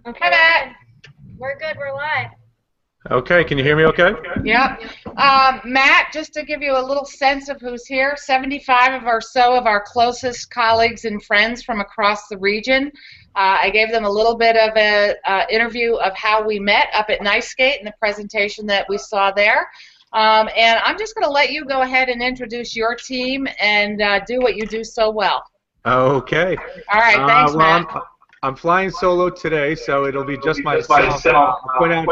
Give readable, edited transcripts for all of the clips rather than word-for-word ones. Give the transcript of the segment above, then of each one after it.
Okay. Hi, Matt. We're good. We're live. Okay, can you hear me okay? Yep. Matt, just to give you a little sense of who's here, 75 or so of our closest colleagues and friends from across the region. I gave them a little bit of an interview of how we met up at NiceGate and the presentation that we saw there. And I'm just going to let you go ahead and introduce your team and do what you do so well. Okay. All right, thanks, Matt. I'm flying solo today, so it'll be just myself. I'll point out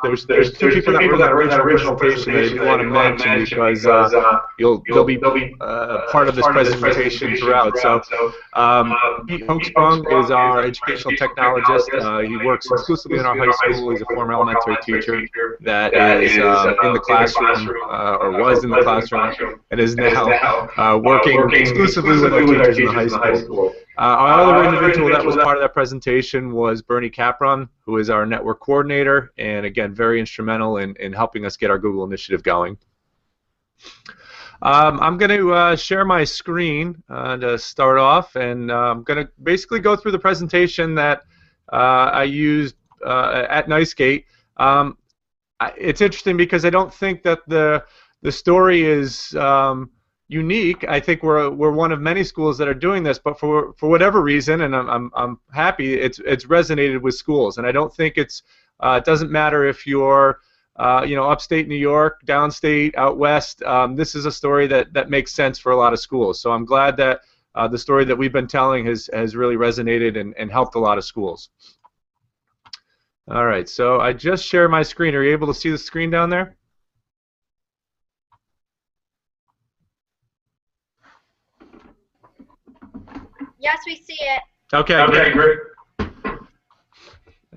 there's two people that were in that original presentation that I do want to mention because they'll be part of this presentation throughout. So Pete Hoeksprung is our educational technologist. He works exclusively in our high school. He's a former elementary teacher that is in the classroom, or was in the classroom, and is now working exclusively with our teachers in the high school. Our other individual that was part of that presentation was Bernie Capron, who is our network coordinator, and again, very instrumental in helping us get our Google initiative going. I'm going to share my screen to start off, and I'm going to basically go through the presentation that I used at NiceGate. It's interesting because I don't think that the story is unique. I think we're one of many schools that are doing this, but for whatever reason, and I'm happy, it's resonated with schools, and I don't think it doesn't matter if you're upstate New York, downstate, out west. This is a story that makes sense for a lot of schools. So I'm glad that the story that we've been telling has really resonated and helped a lot of schools. All right, so I just shared my screen. Are you able to see the screen down there? Yes, we see it. Okay, great.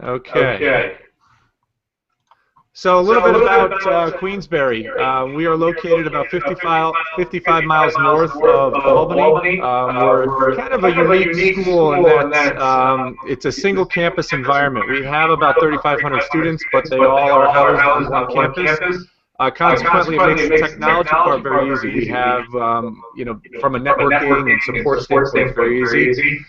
Okay. So a little bit about Queensbury. We are located about 55 miles north of Albany. We're kind of a unique school in that it's a single campus environment. We have about 3,500 students, but they all are housed on one campus. Consequently, it makes the technology part very easy. We have, from a networking and support standpoint, very easy.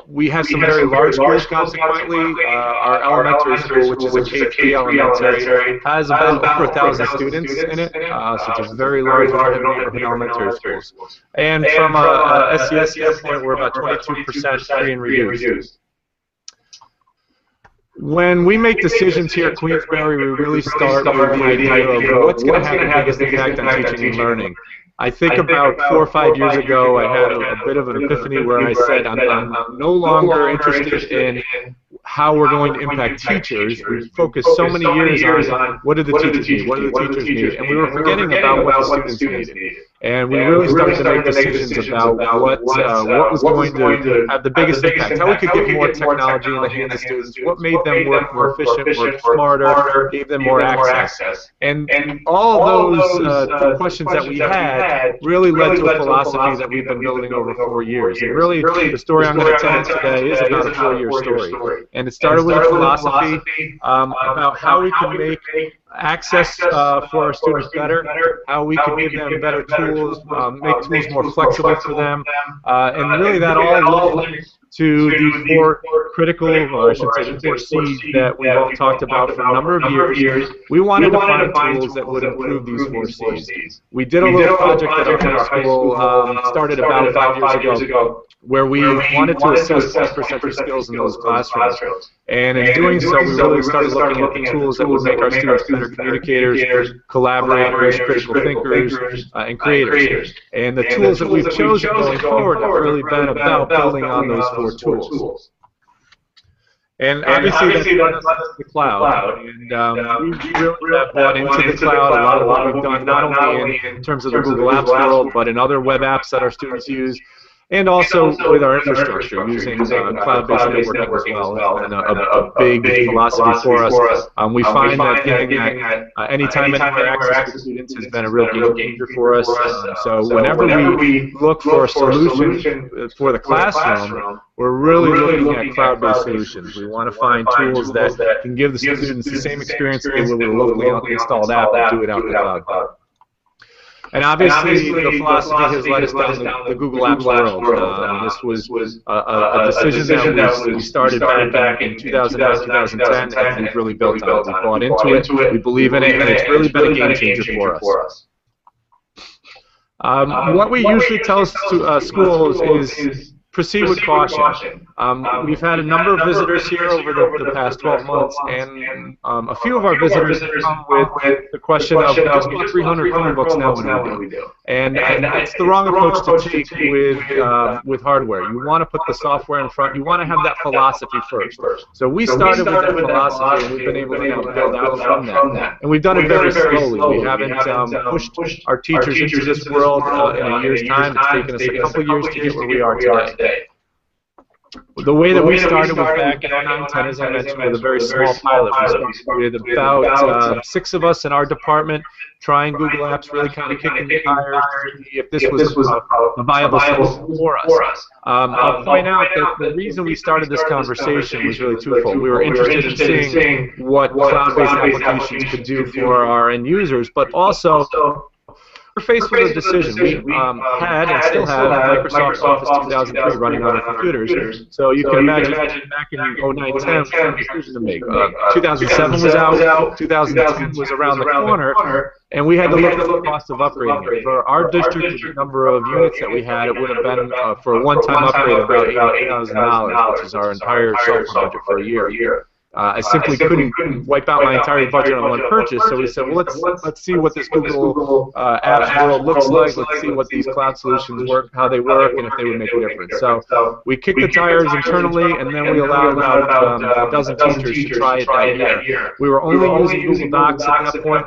We have some very large schools. Consequently, our elementary school, which is a K-3 elementary, has about over 1,000 students in it. So it's a very large neighborhood elementary schools. And from a SES standpoint, we're about 22% free and reduced. When we make decisions here at Queensbury, we really start with the idea of what's going to have the biggest impact on teaching and learning. I think about 4 or 5 years ago, I had a bit of an epiphany where I said I'm no longer interested in how we're going to impact teachers. We focused so many years on what do the teachers need, what do the teachers need, and we were forgetting about what the students needed. And we really started to make decisions about what was going to have the biggest impact, how we could get more technology in the hands of students, what made them work more efficient, work smarter, gave them more access. And all of those questions that we had really led to a philosophy that we've been building over 4 years. And really, the story I'm going to tell today is about a 4-year story. And it started with a philosophy about how we can make access for our students better, how we can give them better tools, make tools more flexible for them, and really that all led to the 4 critical, or I should say the 4 C's that we've all talked about for a number of years. We wanted to find tools that would improve these 4 C's. We did a little project at our high school, started about 5 years ago, where we wanted to assess test-for-century skills in those classrooms. And in doing so, we really started looking at the tools that would make our students better communicators, collaborators, critical thinkers, and creators. And the tools that we've chosen going forward have really been about building on those 4 tools. And obviously that's the cloud, and we really have bought into the cloud. A lot of what we've done, not only in terms of the Google Apps world, but in other web apps that our students use, and also with our infrastructure, using cloud-based networking as well, and a big philosophy for us. We find that getting that anytime, anywhere access to students has been a real game changer for us. So whenever we look for a solution for the classroom, we're really looking at cloud-based solutions. We want to find tools that can give the students the same experience that they will with a locally installed app and do it out in the cloud. And obviously, the philosophy has led us down the Google Apps world. This was a decision that we started back in 2009, 2010, and we've really built on it. We bought into it, we believe in it, and it's really been a game changer for us. What we usually tell schools is proceed with caution. We've had a number of visitors here over the past 12 months, and a few of our visitors come with the question of, just bought 300 Chromebooks now, what do we do? And it's the wrong approach to take with hardware. You want to put the software in front. You want to have that philosophy first. So we started with that philosophy, and we've been able to build out from that. And we've done it very slowly. We haven't pushed our teachers into this world in a year's time. It's taken us a couple years to get where we are today. The way that we started was back in 2010, as I mentioned, with a very small pilot. We started with about 6 of us in our department trying Google Apps, really kind of kicking the tires to see if this was a viable solution for us. I'll point out that the reason we started this conversation was really twofold. We were interested in seeing what cloud-based applications could do for our end users, but also we're faced with a decision. We had and still have Microsoft Office 2003 running on our computers. So you can imagine back in 2009-10, we had a decision to make. 2007 was out, 2010 was around the corner, and we had to look at the cost of upgrading it. For our district, with the number of units that we had, it would have been, for a one-time upgrade, about $80,000, which is our entire software budget for a year. I simply couldn't wipe out my entire budget on one purchase, so we said, well, let's see what this Google Apps world looks like. Let's see what these cloud solutions work, how they work, and if they would make a difference. So we kicked the tires internally, and then we allowed about a dozen teachers to try it that year. We were only using Google Docs at that point.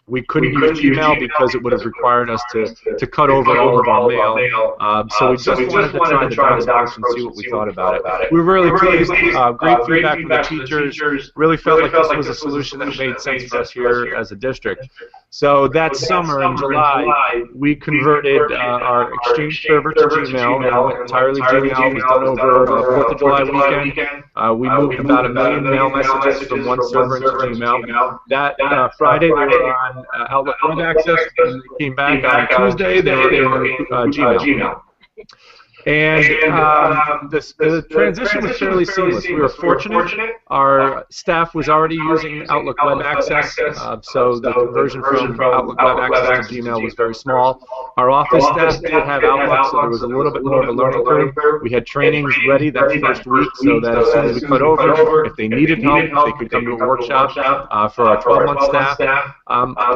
We couldn't use Gmail because it would have required us to cut over all of our mail. So we just wanted to try the Docs and see what we thought about it. We were really pleased. Great feedback from the teachers. Really felt like this was a solution that made sense for us here as a district. So that summer in July, we converted our Exchange server to Gmail, and went entirely Gmail. It was done over 4th of July weekend. We moved about 1 million mail messages from one server into Gmail. That Friday, they were on Outlook Web Access. When they came back on Tuesday, they were in Gmail. And the transition was fairly seamless. We were fortunate. Our staff was already using Outlook Web Access, so the conversion from Outlook Web Access to Gmail was very small. Our office staff did have Outlook, so there was a little bit more of a learning curve. We had trainings ready that first week, so that as soon as we cut over, if they needed help, they could come to a workshop for our 12-month staff.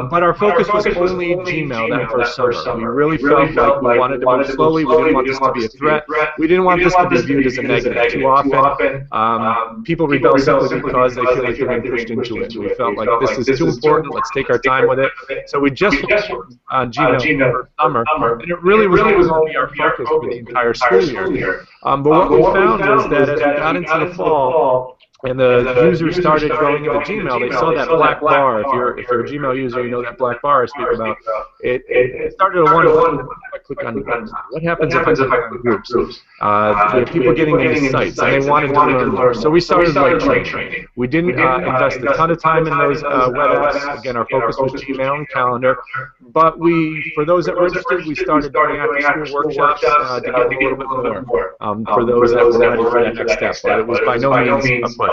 But our focus was only Gmail that first summer. We really felt like we wanted to move slowly. We didn't want this to be a threat. We didn't want this to be viewed as a negative. Too often, people rebel simply because they feel like they're being pushed into it. We felt like this is too important. Let's take our time with it. So we just focused on Gmail for summer, and it really was going to be our focus for the entire school year. But what we found was that as we got into the fall, and the users started going into Gmail, they saw that black bar. If you're a Gmail user, you know that black bar I speak about. It started to wonder, I click on groups. What happens if I click on groups? There are people getting into sites, and they wanted to learn more. So we started like training. We didn't invest a ton of time in those web apps. Again, our focus was Gmail and Calendar. But for those that were interested, we started doing after-school workshops to get a little bit more for those that were ready for that next step. But it was by no means a push.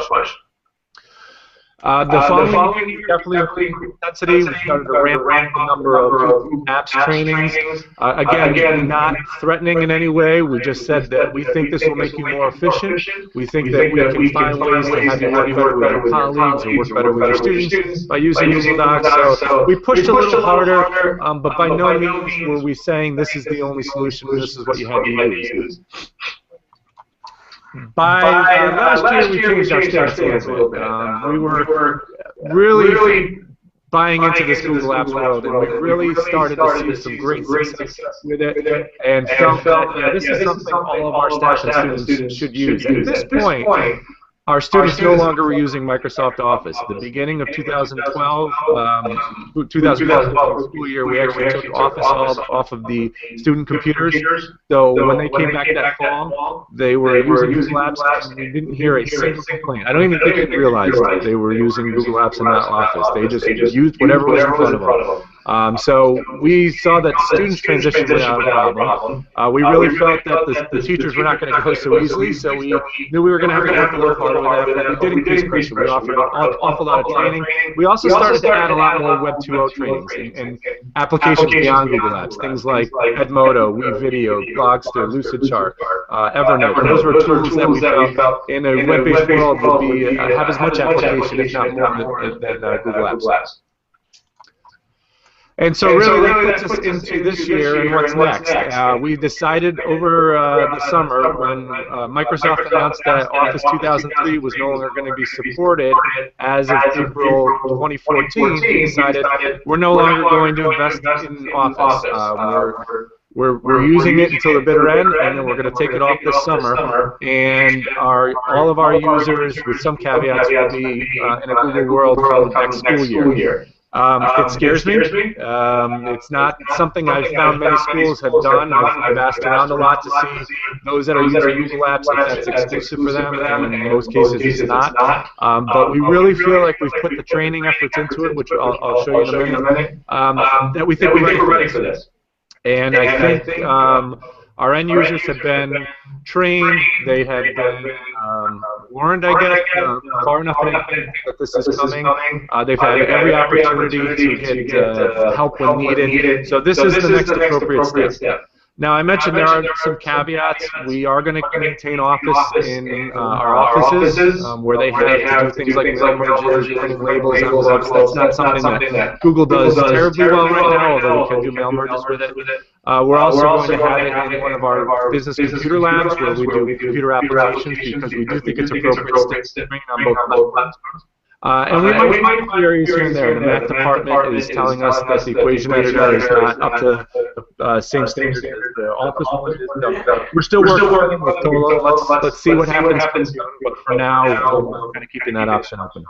The following year, definitely increased intensity. We started to ramp up the number of apps trainings. Again, not threatening in any way. We just said that we think this will make you more efficient. We think that we can find ways to have you work better with your colleagues or work better with your students by using Google Docs. So we pushed a little harder, but by no means were we saying this is the only solution, this is what you had to use. By last year, we changed our stance a little bit. We were really buying into this Google Apps world, and we really started to see some great success with it, and felt that this is something all of our staff and students should use. At this point, our students no longer were using Microsoft Office. At the beginning of 2012 school year, we actually took Office off of the student computers. So when they came back that fall, they were using Google Apps, and we didn't hear a single complaint. I don't even think they realized that they were using Google Apps in that Office. They just used whatever was in front of them. So we saw that students transition without a problem. We really felt that the teachers were not going to go so easily, so we knew we were going to have to work a little harder with that, but we did increase pressure. We offered an awful lot of training. We also started to add a lot more Web 2.0 trainings and applications beyond Google Apps, things like Edmodo, WeVideo, Blogster, Lucidchart, Evernote. Those were tools that we felt in a web-based world would have as much application, if not more, than Google Apps. And so really that puts us into this year and what's next. We decided over the summer when Microsoft announced that Office 2003 was no longer going to be supported as of April 2014, we decided we're no longer going to invest in Office. We're using it until the bitter end, and then we're going to take it off this summer. And all of our users, with some caveats, will be in a Google world from next school year. It scares me. It's not something I've found many schools have done. I've asked around a lot to see those that are using Google Apps if that's exclusive for them, and in most cases it's not. But we really feel like we've put the training efforts into it, which I'll show you in a minute, that we think we're ready for this. And I think our end users have been trained, they have been warned, I guess, far enough that this is coming. They've had every opportunity to get help when needed. So this is the next appropriate step. Now, I mentioned there are some caveats. We are going to maintain Office in our offices where they have to do things like mail merges, printing labels, envelopes. That's not something that Google does terribly well right now, although we can do mail merges with it. We're also going to have it in one of our business computer labs where we do computer applications because we do think it's appropriate to bring it on both platforms. And we might find queries here and there. The Math department is telling us that the equation editor is not up to the same standard as the Office one is. So we're still working with Tolo. Let's see what happens. But for now, we're kind of keeping that option open.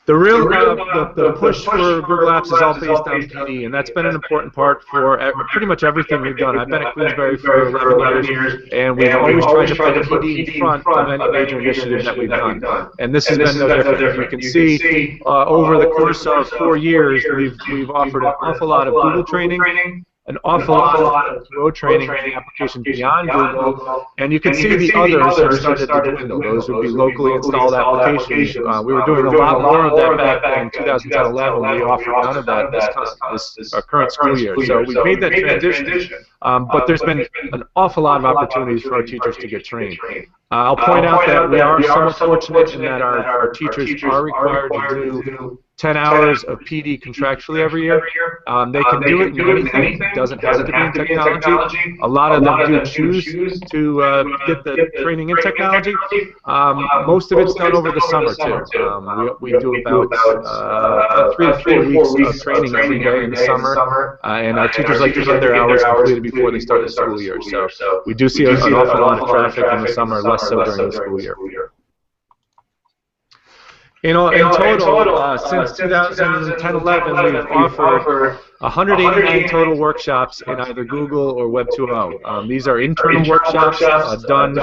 The real the push for Google Apps is all based on PD, and that's been an important part for pretty much everything we've done. I've been at Queensberry for 11 years, and we've always tried to put PD in front of any major initiative that we've done. And this has been no different. You can see over the course of 4 years, we've offered an awful lot of Google training, an awful lot of road training applications beyond Google, and you can see the others have started to dwindle. Those would be locally installed applications. We were doing a lot more of that back in 2010-11. We offered none of that this current school year. So we've made that transition, but there's been an awful lot of opportunities for our teachers to get trained. I'll point out that we are somewhat fortunate in that our teachers are required to do 10 hours of PD contractually every year. They can do it in anything. It doesn't have to be in technology. A lot of them do choose to get the training in technology. Most of it's done over the summer, too. We do about 3 to 4 weeks of training every day in the summer, and our teachers like to get their hours completed before they start the school year. So we do see an awful lot of traffic in the summer, less so during the school year. In total, since 2010-11, we've offered 189 total workshops in either Google or Web 2.0. These are internal workshops done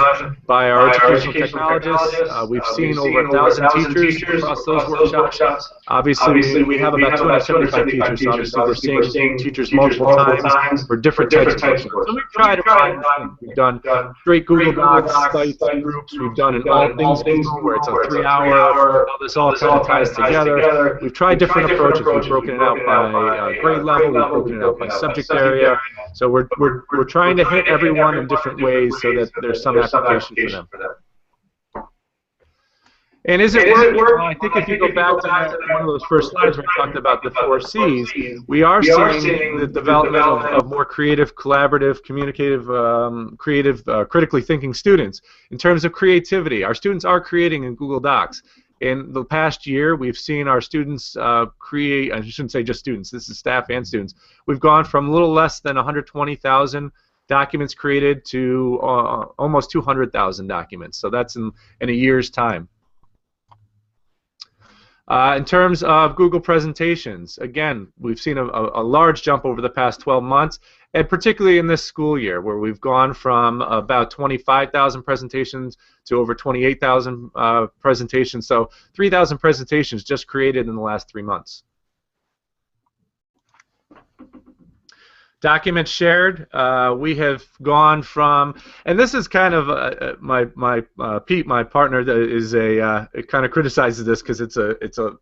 by our educational technologists. We've seen over 1,000 teachers across those workshops. Obviously, we have about 275 teachers, so obviously we're seeing teachers multiple times for different types of teaching. So we've tried to find things. We've done straight Google Docs, sites, groups. We've done an all things Google where it's a 3-hour, how this all kind of ties together. We've tried different approaches. We've broken it out by grade level, we've broken it out by subject area. So we're trying to hit everyone in different ways so that there's some application for them. And is it working? Well, I think if you go back to one of those first slides where I talked about the 4 C's, we are seeing the development of more creative, collaborative, communicative, critically thinking students. In terms of creativity, our students are creating in Google Docs. In the past year, we've seen our students create, I shouldn't say just students, this is staff and students. We've gone from a little less than 120,000 documents created to almost 200,000 documents. So that's in a year's time. In terms of Google presentations, again, we've seen a large jump over the past 12 months, and particularly in this school year, where we've gone from about 25,000 presentations to over 28,000 presentations. So 3,000 presentations just created in the last 3 months. Documents shared, we have gone from, and this is kind of Pete, my partner, is kind of criticizes this because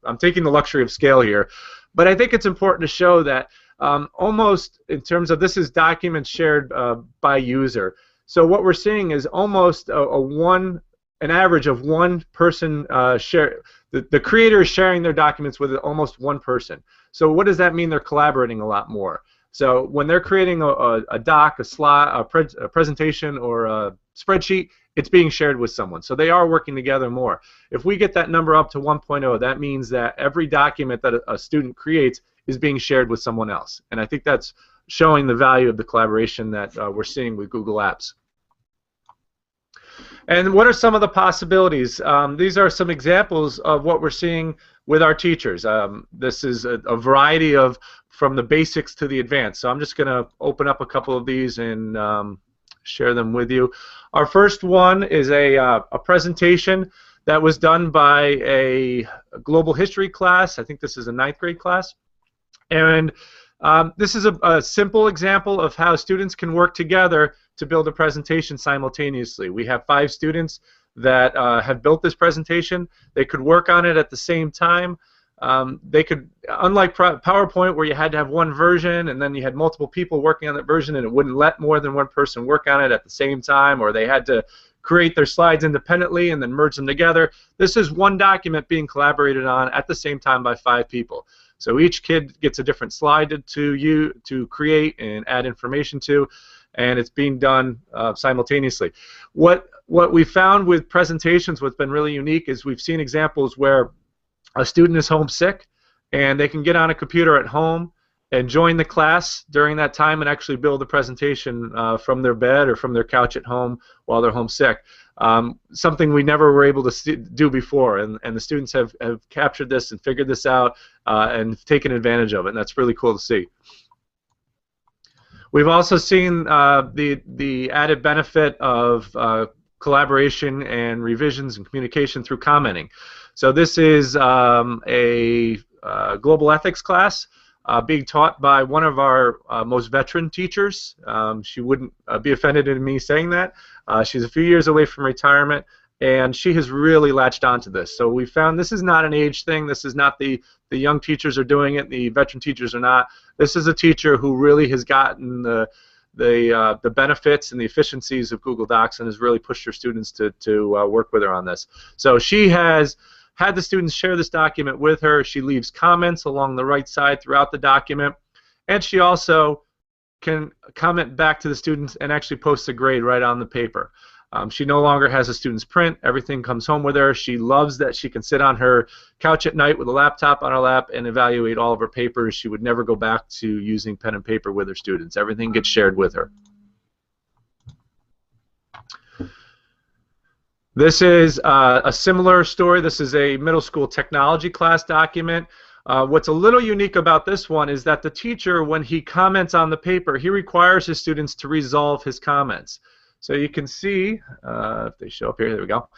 I'm taking the luxury of scale here, but I think it's important to show that almost in terms of this is documents shared by user. So what we're seeing is almost an average of one person share. The creator is sharing their documents with almost one person. So what does that mean? They're collaborating a lot more. So when they're creating a doc, a slide, a presentation, or a spreadsheet, it's being shared with someone. So they are working together more. If we get that number up to 1.0, that means that every document that a student creates is being shared with someone else. And I think that's showing the value of the collaboration that we're seeing with Google Apps. And what are some of the possibilities? These are some examples of what we're seeing with our teachers. This is a variety of from the basics to the advanced. So I'm just going to open up a couple of these and share them with you. Our first one is a presentation that was done by a global history class. I think this is a 9th grade class. And this is a simple example of how students can work together to build a presentation simultaneously. We have 5 students that have built this presentation. They could work on it at the same time. They could, unlike PowerPoint where you had to have one version and then you had multiple people working on that version and it wouldn't let more than one person work on it at the same time, or they had to create their slides independently and then merge them together. This is one document being collaborated on at the same time by 5 people. So each kid gets a different slide to create and add information to, and it's being done simultaneously. What we found with presentations, what's been really unique, is we've seen examples where a student is homesick and they can get on a computer at home and join the class during that time and actually build a presentation from their bed or from their couch at home while they're homesick. Something we never were able to do before, and the students have captured this and figured this out and taken advantage of it, and that's really cool to see. We've also seen the added benefit of collaboration and revisions and communication through commenting. So this is a global ethics class being taught by one of our most veteran teachers. She wouldn't be offended in me saying that. She's a few years away from retirement, and she has really latched onto this. So we found this is not an age thing. This is not the young teachers are doing it, the veteran teachers are not. This is a teacher who really has gotten the benefits and the efficiencies of Google Docs and has really pushed her students to work with her on this. So she has had the students share this document with her. She leaves comments along the right side throughout the document, and she also can comment back to the students and actually post a grade right on the paper. She no longer has a student's print. Everything comes home with her. She loves that she can sit on her couch at night with a laptop on her lap and evaluate all of her papers. She would never go back to using pen and paper with her students. Everything gets shared with her. This is a similar story. This is a middle school technology class document. What's a little unique about this one is that the teacher, when he comments on the paper, he requires his students to resolve his comments. So you can see, if they show up here, there we go.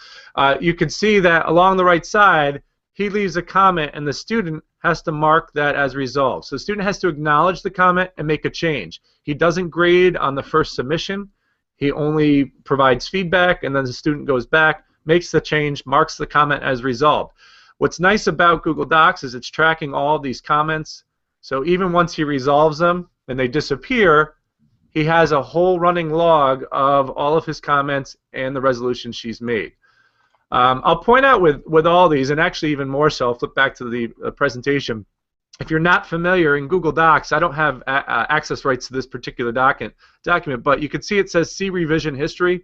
You can see that along the right side, he leaves a comment and the student has to mark that as resolved. So the student has to acknowledge the comment and make a change. He doesn't grade on the first submission. He only provides feedback, and then the student goes back, makes the change, marks the comment as resolved. What's nice about Google Docs is it's tracking all these comments. So even once he resolves them and they disappear, he has a whole running log of all of his comments and the resolution she's made. I'll point out with all these, and actually even more so, I'll flip back to the presentation. If you're not familiar in Google Docs, I don't have access rights to this particular document, but you can see it says See Revision History.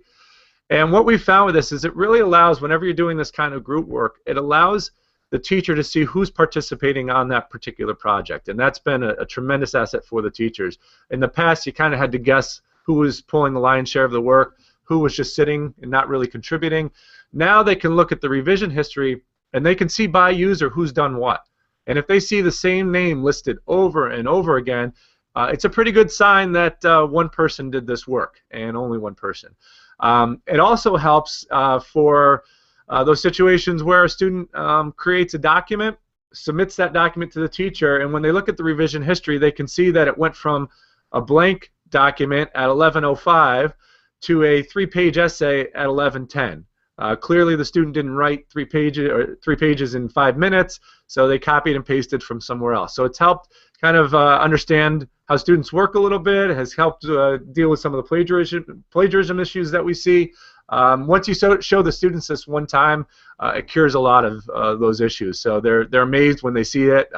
And what we found with this is it really allows, whenever you're doing this kind of group work, it allows the teacher to see who's participating on that particular project. And that's been a tremendous asset for the teachers. In the past, you kind of had to guess who was pulling the lion's share of the work, who was just sitting and not really contributing. Now they can look at the revision history and they can see by user who's done what. And if they see the same name listed over and over again, it's a pretty good sign that one person did this work, and only one person. It also helps for those situations where a student creates a document, submits that document to the teacher, and when they look at the revision history, they can see that it went from a blank document at 11:05 to a 3-page essay at 11:10. Clearly, the student didn't write 3 pages in 5 minutes, so they copied and pasted from somewhere else. So it's helped kind of understand how students work a little bit. It has helped deal with some of the plagiarism issues that we see. Once you show the students this one time, it cures a lot of those issues. So they're amazed when they see it.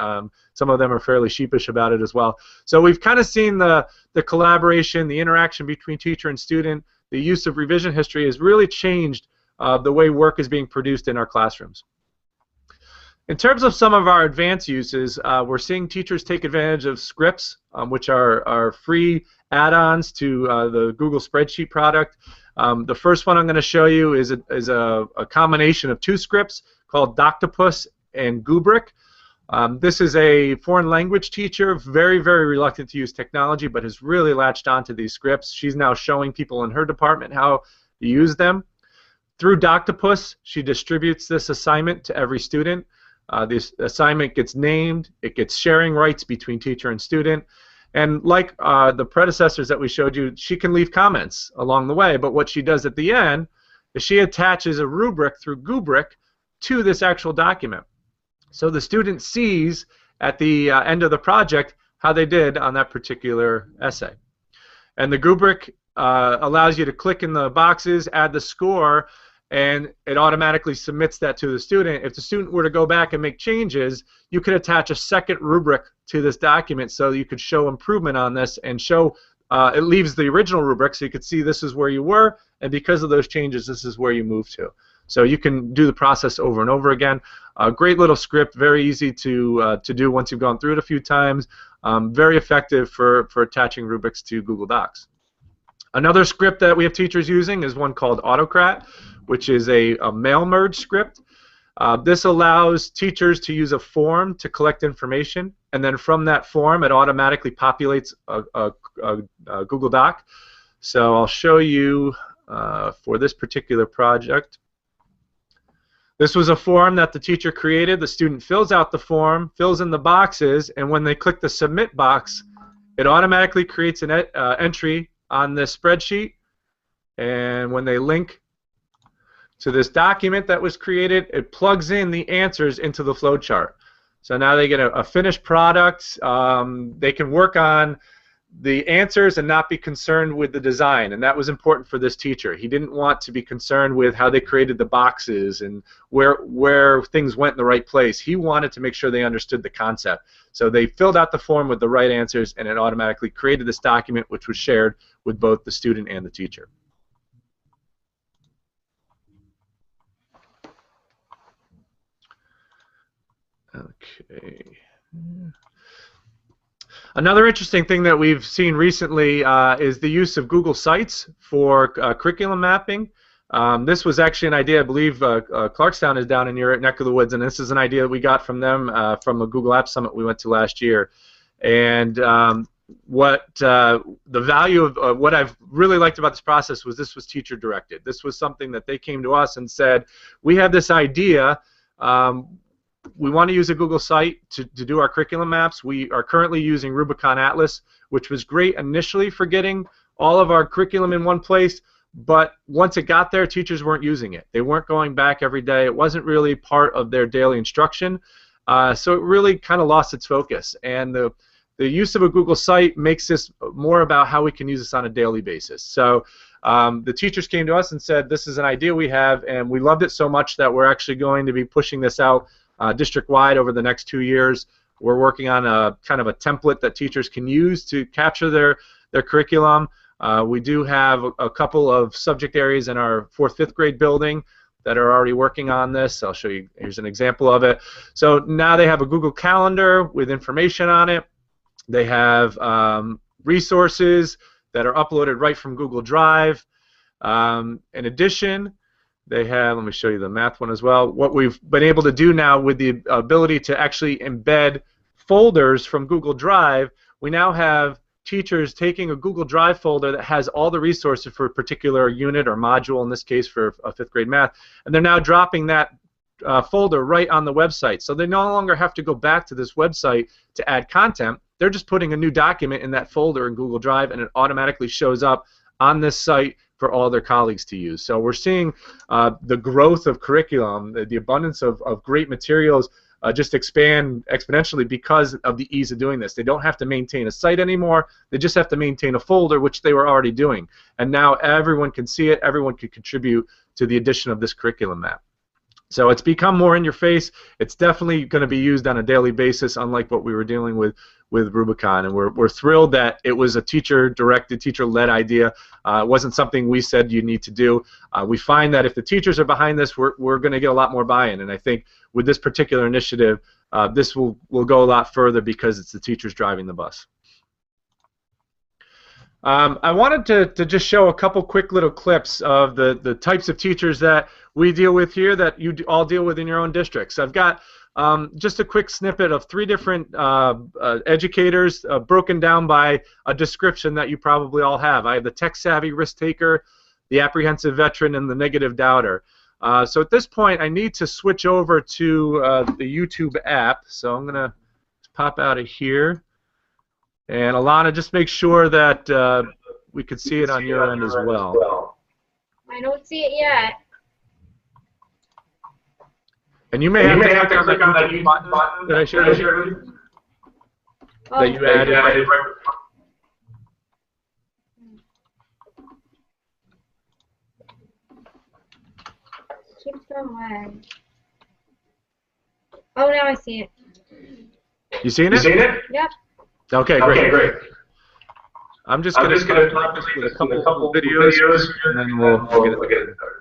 Some of them are fairly sheepish about it as well. So we've kind of seen the collaboration, the interaction between teacher and student. The use of revision history has really changed the way work is being produced in our classrooms. In terms of some of our advanced uses, we're seeing teachers take advantage of scripts, which are free add-ons to the Google Spreadsheet product. The first one I'm going to show you is a combination of 2 scripts called Doctopus and Gubrick. This is a foreign language teacher, very, very reluctant to use technology, but has really latched onto these scripts. She's now showing people in her department how to use them. Through Doctopus, she distributes this assignment to every student. This assignment gets named, it gets sharing rights between teacher and student, and like the predecessors that we showed you, she can leave comments along the way, but what she does at the end is she attaches a rubric through Gubrick to this actual document. So the student sees at the end of the project how they did on that particular essay. And the Gubrick allows you to click in the boxes, add the score, and it automatically submits that to the student. If the student were to go back and make changes, you could attach a second rubric to this document so you could show improvement on this and show it leaves the original rubric so you could see this is where you were, and because of those changes, this is where you moved to. So you can do the process over and over again. A great little script, very easy to do once you've gone through it a few times. Very effective for attaching rubrics to Google Docs. Another script that we have teachers using is one called Autocrat, which is a mail merge script. This allows teachers to use a form to collect information, and then from that form it automatically populates a Google Doc. So I'll show you for this particular project. This was a form that the teacher created. The student fills out the form, fills in the boxes, and when they click the submit box, it automatically creates an entry on this spreadsheet, and when they link to this document that was created, it plugs in the answers into the flowchart. So now they get a finished product. They can work on the answers and not be concerned with the design, and that was important for this teacher. He didn't want to be concerned with how they created the boxes and where things went in the right place. He wanted to make sure they understood the concept. So they filled out the form with the right answers, and it automatically created this document, which was shared with both the student and the teacher. Okay. Another interesting thing that we've seen recently is the use of Google Sites for curriculum mapping. This was actually an idea, I believe Clarkstown is down in your neck of the woods, and this is an idea that we got from them from a Google Apps Summit we went to last year. And the value of what I've really liked about this process was this was teacher directed. This was something that they came to us and said, we have this idea. We want to use a Google site to do our curriculum maps. We are currently using Rubicon Atlas, which was great initially for getting all of our curriculum in one place, but once it got there, teachers weren't using it. They weren't going back every day. It wasn't really part of their daily instruction, so it really kind of lost its focus. And the use of a Google site makes this more about how we can use this on a daily basis. So the teachers came to us and said, this is an idea we have, and we loved it so much that we're actually going to be pushing this out district-wide over the next 2 years. We're working on a kind of a template that teachers can use to capture their curriculum. We do have a couple of subject areas in our 4th, 5th grade building that are already working on this. I'll show you, here's an example of it. So now they have a Google Calendar with information on it. They have resources that are uploaded right from Google Drive. In addition, they have, let me show you the math one as well, what we've been able to do now with the ability to actually embed folders from Google Drive. We now have teachers taking a Google Drive folder that has all the resources for a particular unit or module, in this case for 5th grade math, and they're now dropping that folder right on the website. So they no longer have to go back to this website to add content. They're just putting a new document in that folder in Google Drive, and it automatically shows up on this site for all their colleagues to use. So we're seeing the growth of curriculum, the abundance of great materials just expand exponentially because of the ease of doing this. They don't have to maintain a site anymore. They just have to maintain a folder, which they were already doing. And now everyone can see it. Everyone can contribute to the addition of this curriculum map. So it's become more in your face. It's definitely going to be used on a daily basis, unlike what we were dealing with Rubicon. And we're thrilled that it was a teacher-directed, teacher-led idea. It wasn't something we said you need to do. We find that if the teachers are behind this, we're going to get a lot more buy-in. And I think with this particular initiative, this will go a lot further because it's the teachers driving the bus. I wanted to just show a couple quick little clips of the types of teachers that we deal with here that you all deal with in your own districts. I've got just a quick snippet of 3 different educators broken down by a description that you probably all have. I have the tech-savvy risk-taker, the apprehensive veteran, and the negative doubter. So at this point, I need to switch over to the YouTube app. So I'm going to pop out of here. And Alana, just make sure that we could see it on your end as well. I don't see it yet. And you may have to click on that button that I showed you. Oh. That you added. Keeps going away. Oh, now I see it. You seen it? Yep. Okay, great. I'm just going to start with a couple videos, and then we'll get it started.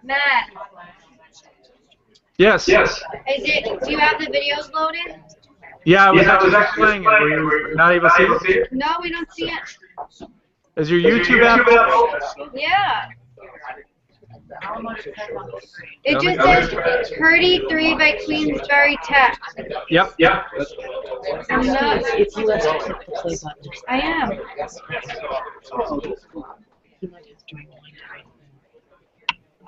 Matt. Yes. Do you have the videos loaded? Yeah, I was actually playing it. Were you not able to see it? No, we don't see it. Is your YouTube app open? Yeah. It just says 33 by Queensberry Tech. Yep. I'm not. If you have to click the play button. I am. You might have to join one time.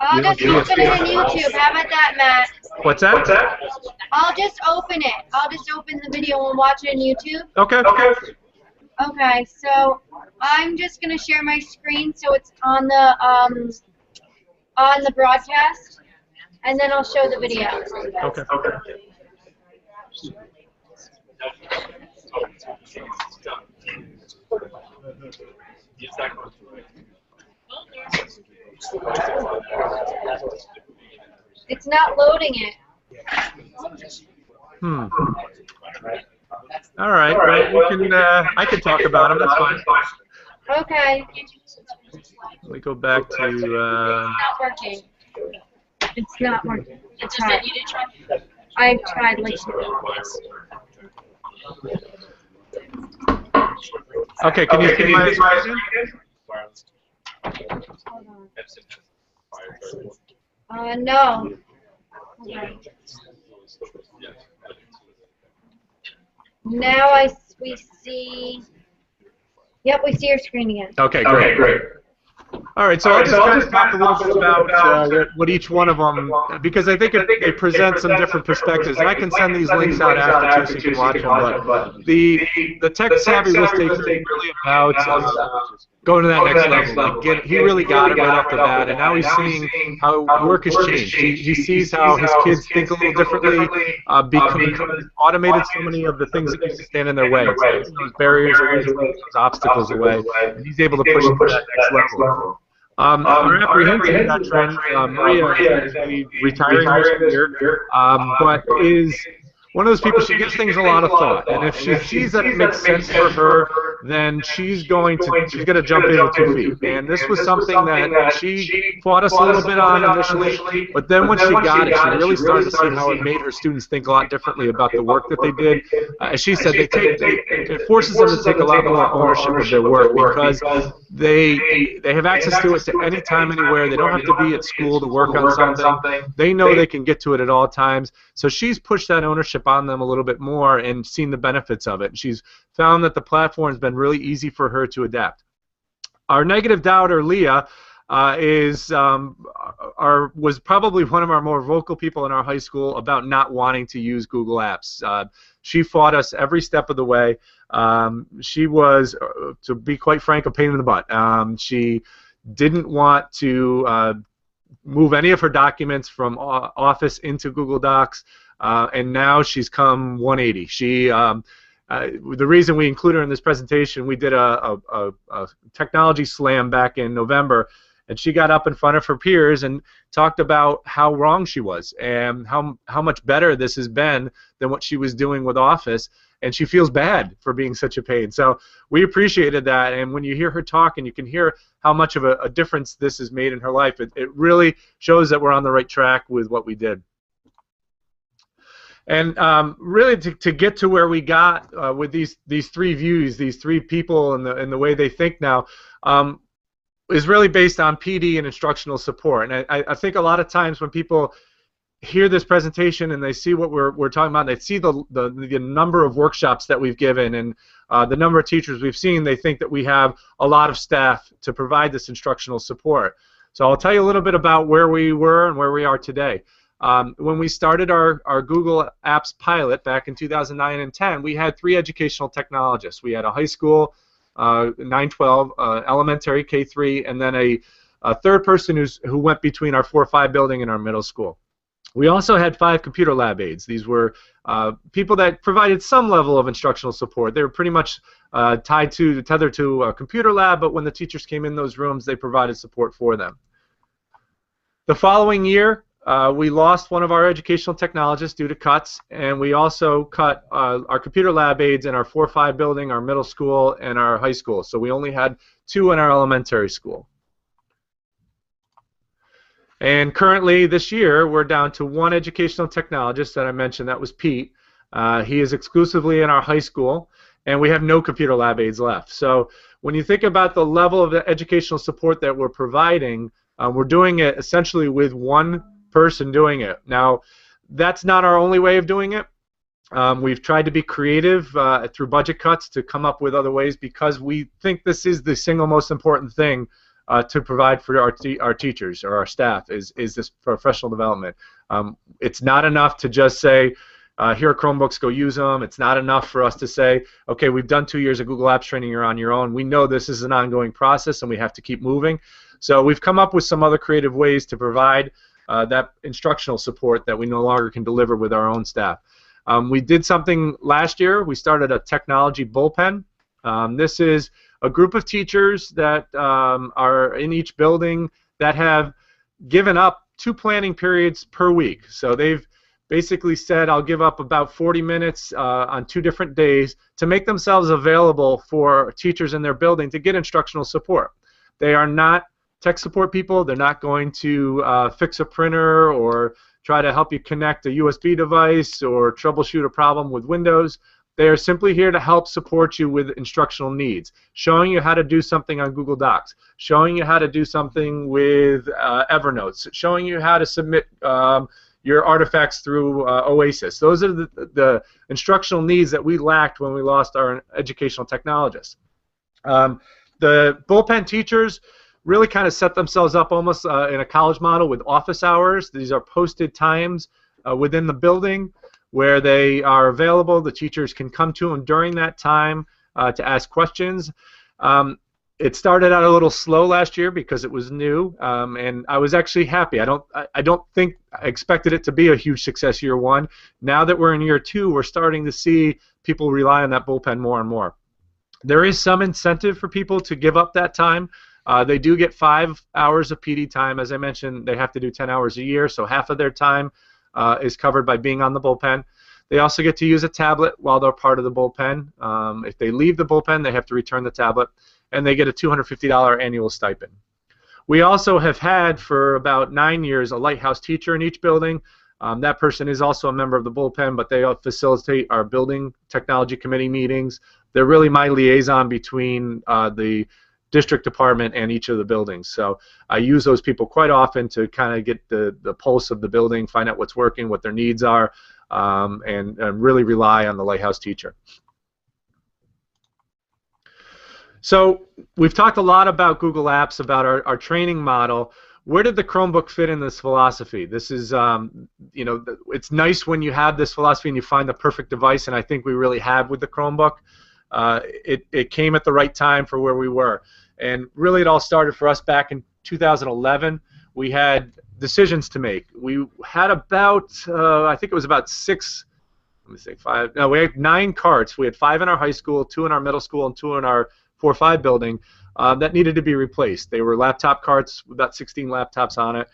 I'll just open it in YouTube. How about that, Matt? What's that? I'll just open it. I'll just open the video and watch it in YouTube. Okay. Okay, so I'm just gonna share my screen so it's on the broadcast, and then I'll show the video. Okay. It's not loading it. All right. Well, we can. I can talk about them. That's fine. Okay. We go back to. It's not working. It's not working. It's just that you did try. I've tried like. Okay. Can you see my screen? No. Okay. Now we see. Yep, we see your screen again. Okay, great. All right, so I'll just kind of talk a little bit about what each one of them, because I think they present some different perspectives, and I can send these links out after too, so you can watch them. But the tech savvy risk taker is really about going to that next level. Like he really got it right off the bat, and now he's seeing how work has changed. He sees how his kids think a little differently, because automated so many of the things that used to stand in their way. It's taking those barriers away, those obstacles away, and he's able to push to that next level. Our apprehension in that trend, Maria is going to be retiring this year, but is one of those people, she gives things a lot of thought, and if she sees that it makes sense for her, then she's going to jump in with 2 feet. And this was something that she fought us a little bit on initially, but then when she got it, she really started to see how it made her students think a lot differently about the work that they did. As she said, it forces them to take a lot more ownership of their work, because they have access to it to any time, anywhere. They don't have to be at school to work on something. They know they can get to it at all times. So she's pushed that ownership on them a little bit more and seen the benefits of it. She's found that the platform has been really easy for her to adapt. Our negative doubter, Leah, was probably one of our more vocal people in our high school about not wanting to use Google Apps. She fought us every step of the way. She was, to be quite frank, a pain in the butt. She didn't want to move any of her documents from Office into Google Docs, and now she's come 180. The reason we include her in this presentation, we did a technology slam back in November, and she got up in front of her peers and talked about how wrong she was and how much better this has been than what she was doing with Office, and she feels bad for being such a pain. So we appreciated that, and when you hear her talk and you can hear how much of a difference this has made in her life, it really shows that we're on the right track with what we did. And really, to get to where we got with these three views, these three people, and the way they think now, is really based on PD and instructional support. And I think a lot of times when people hear this presentation and they see what we're talking about, and they see the number of workshops that we've given and the number of teachers we've seen, they think that we have a lot of staff to provide this instructional support. So I'll tell you a little bit about where we were and where we are today. When we started our Google Apps pilot back in 2009 and 10, we had 3 educational technologists. We had a high school, 912, elementary, K3, and then a third person who went between our 4-5 building and our middle school. We also had 5 computer lab aides. These were people that provided some level of instructional support. They were pretty much tethered to a computer lab, but when the teachers came in those rooms, they provided support for them. The following year, we lost one of our educational technologists due to cuts, and we also cut our computer lab aides in our 4-5 building, our middle school, and our high school. So we only had 2 in our elementary school. And currently, this year, we're down to 1 educational technologist that I mentioned. That was Pete. He is exclusively in our high school, and we have no computer lab aides left. So when you think about the level of the educational support that we're providing, we're doing it essentially with 1 person doing it. Now, that's not our only way of doing it. We've tried to be creative through budget cuts to come up with other ways, because we think this is the single most important thing to provide for our teachers or our staff is this professional development. It's not enough to just say, here are Chromebooks, go use them. It's not enough for us to say, okay, we've done 2 years of Google Apps training, you're on your own. We know this is an ongoing process and we have to keep moving. So we've come up with some other creative ways to provide that instructional support that we no longer can deliver with our own staff. We did something last year. We started a technology bullpen. This is a group of teachers that are in each building that have given up 2 planning periods per week. So they've basically said, I'll give up about 40 minutes on 2 different days to make themselves available for teachers in their building to get instructional support. They are not tech support people. They're not going to fix a printer or try to help you connect a USB device or troubleshoot a problem with Windows. They are simply here to help support you with instructional needs, showing you how to do something on Google Docs, showing you how to do something with Evernote, showing you how to submit your artifacts through Oasis. Those are the instructional needs that we lacked when we lost our educational technologists. The bullpen teachers really kind of set themselves up almost in a college model with office hours. These are posted times within the building where they are available. The teachers can come to them during that time to ask questions. It started out a little slow last year because it was new, and I was actually happy. I don't think I expected it to be a huge success year one. Now that we're in year two, we're starting to see people rely on that bullpen more and more. There is some incentive for people to give up that time. They do get 5 hours of PD time. As I mentioned, they have to do 10 hours a year, so half of their time is covered by being on the bullpen. They also get to use a tablet while they're part of the bullpen. If they leave the bullpen, they have to return the tablet, and they get a $250 annual stipend. We also have had for about 9 years a lighthouse teacher in each building. That person is also a member of the bullpen, but they facilitate our building technology committee meetings. They're really my liaison between the district department and each of the buildings. So I use those people quite often to kind of get the pulse of the building, find out what's working, what their needs are, and really rely on the lighthouse teacher. So we've talked a lot about Google Apps, about our training model. Where did the Chromebook fit in this philosophy? This is, you know, it's nice when you have this philosophy and you find the perfect device, and I think we really have with the Chromebook. It came at the right time for where we were. And really it all started for us back in 2011. We had decisions to make. We had about, I think it was about 5, no, we had 9 carts. We had 5 in our high school, 2 in our middle school, and 2 in our 4-5 building that needed to be replaced. They were laptop carts with about 16 laptops on it.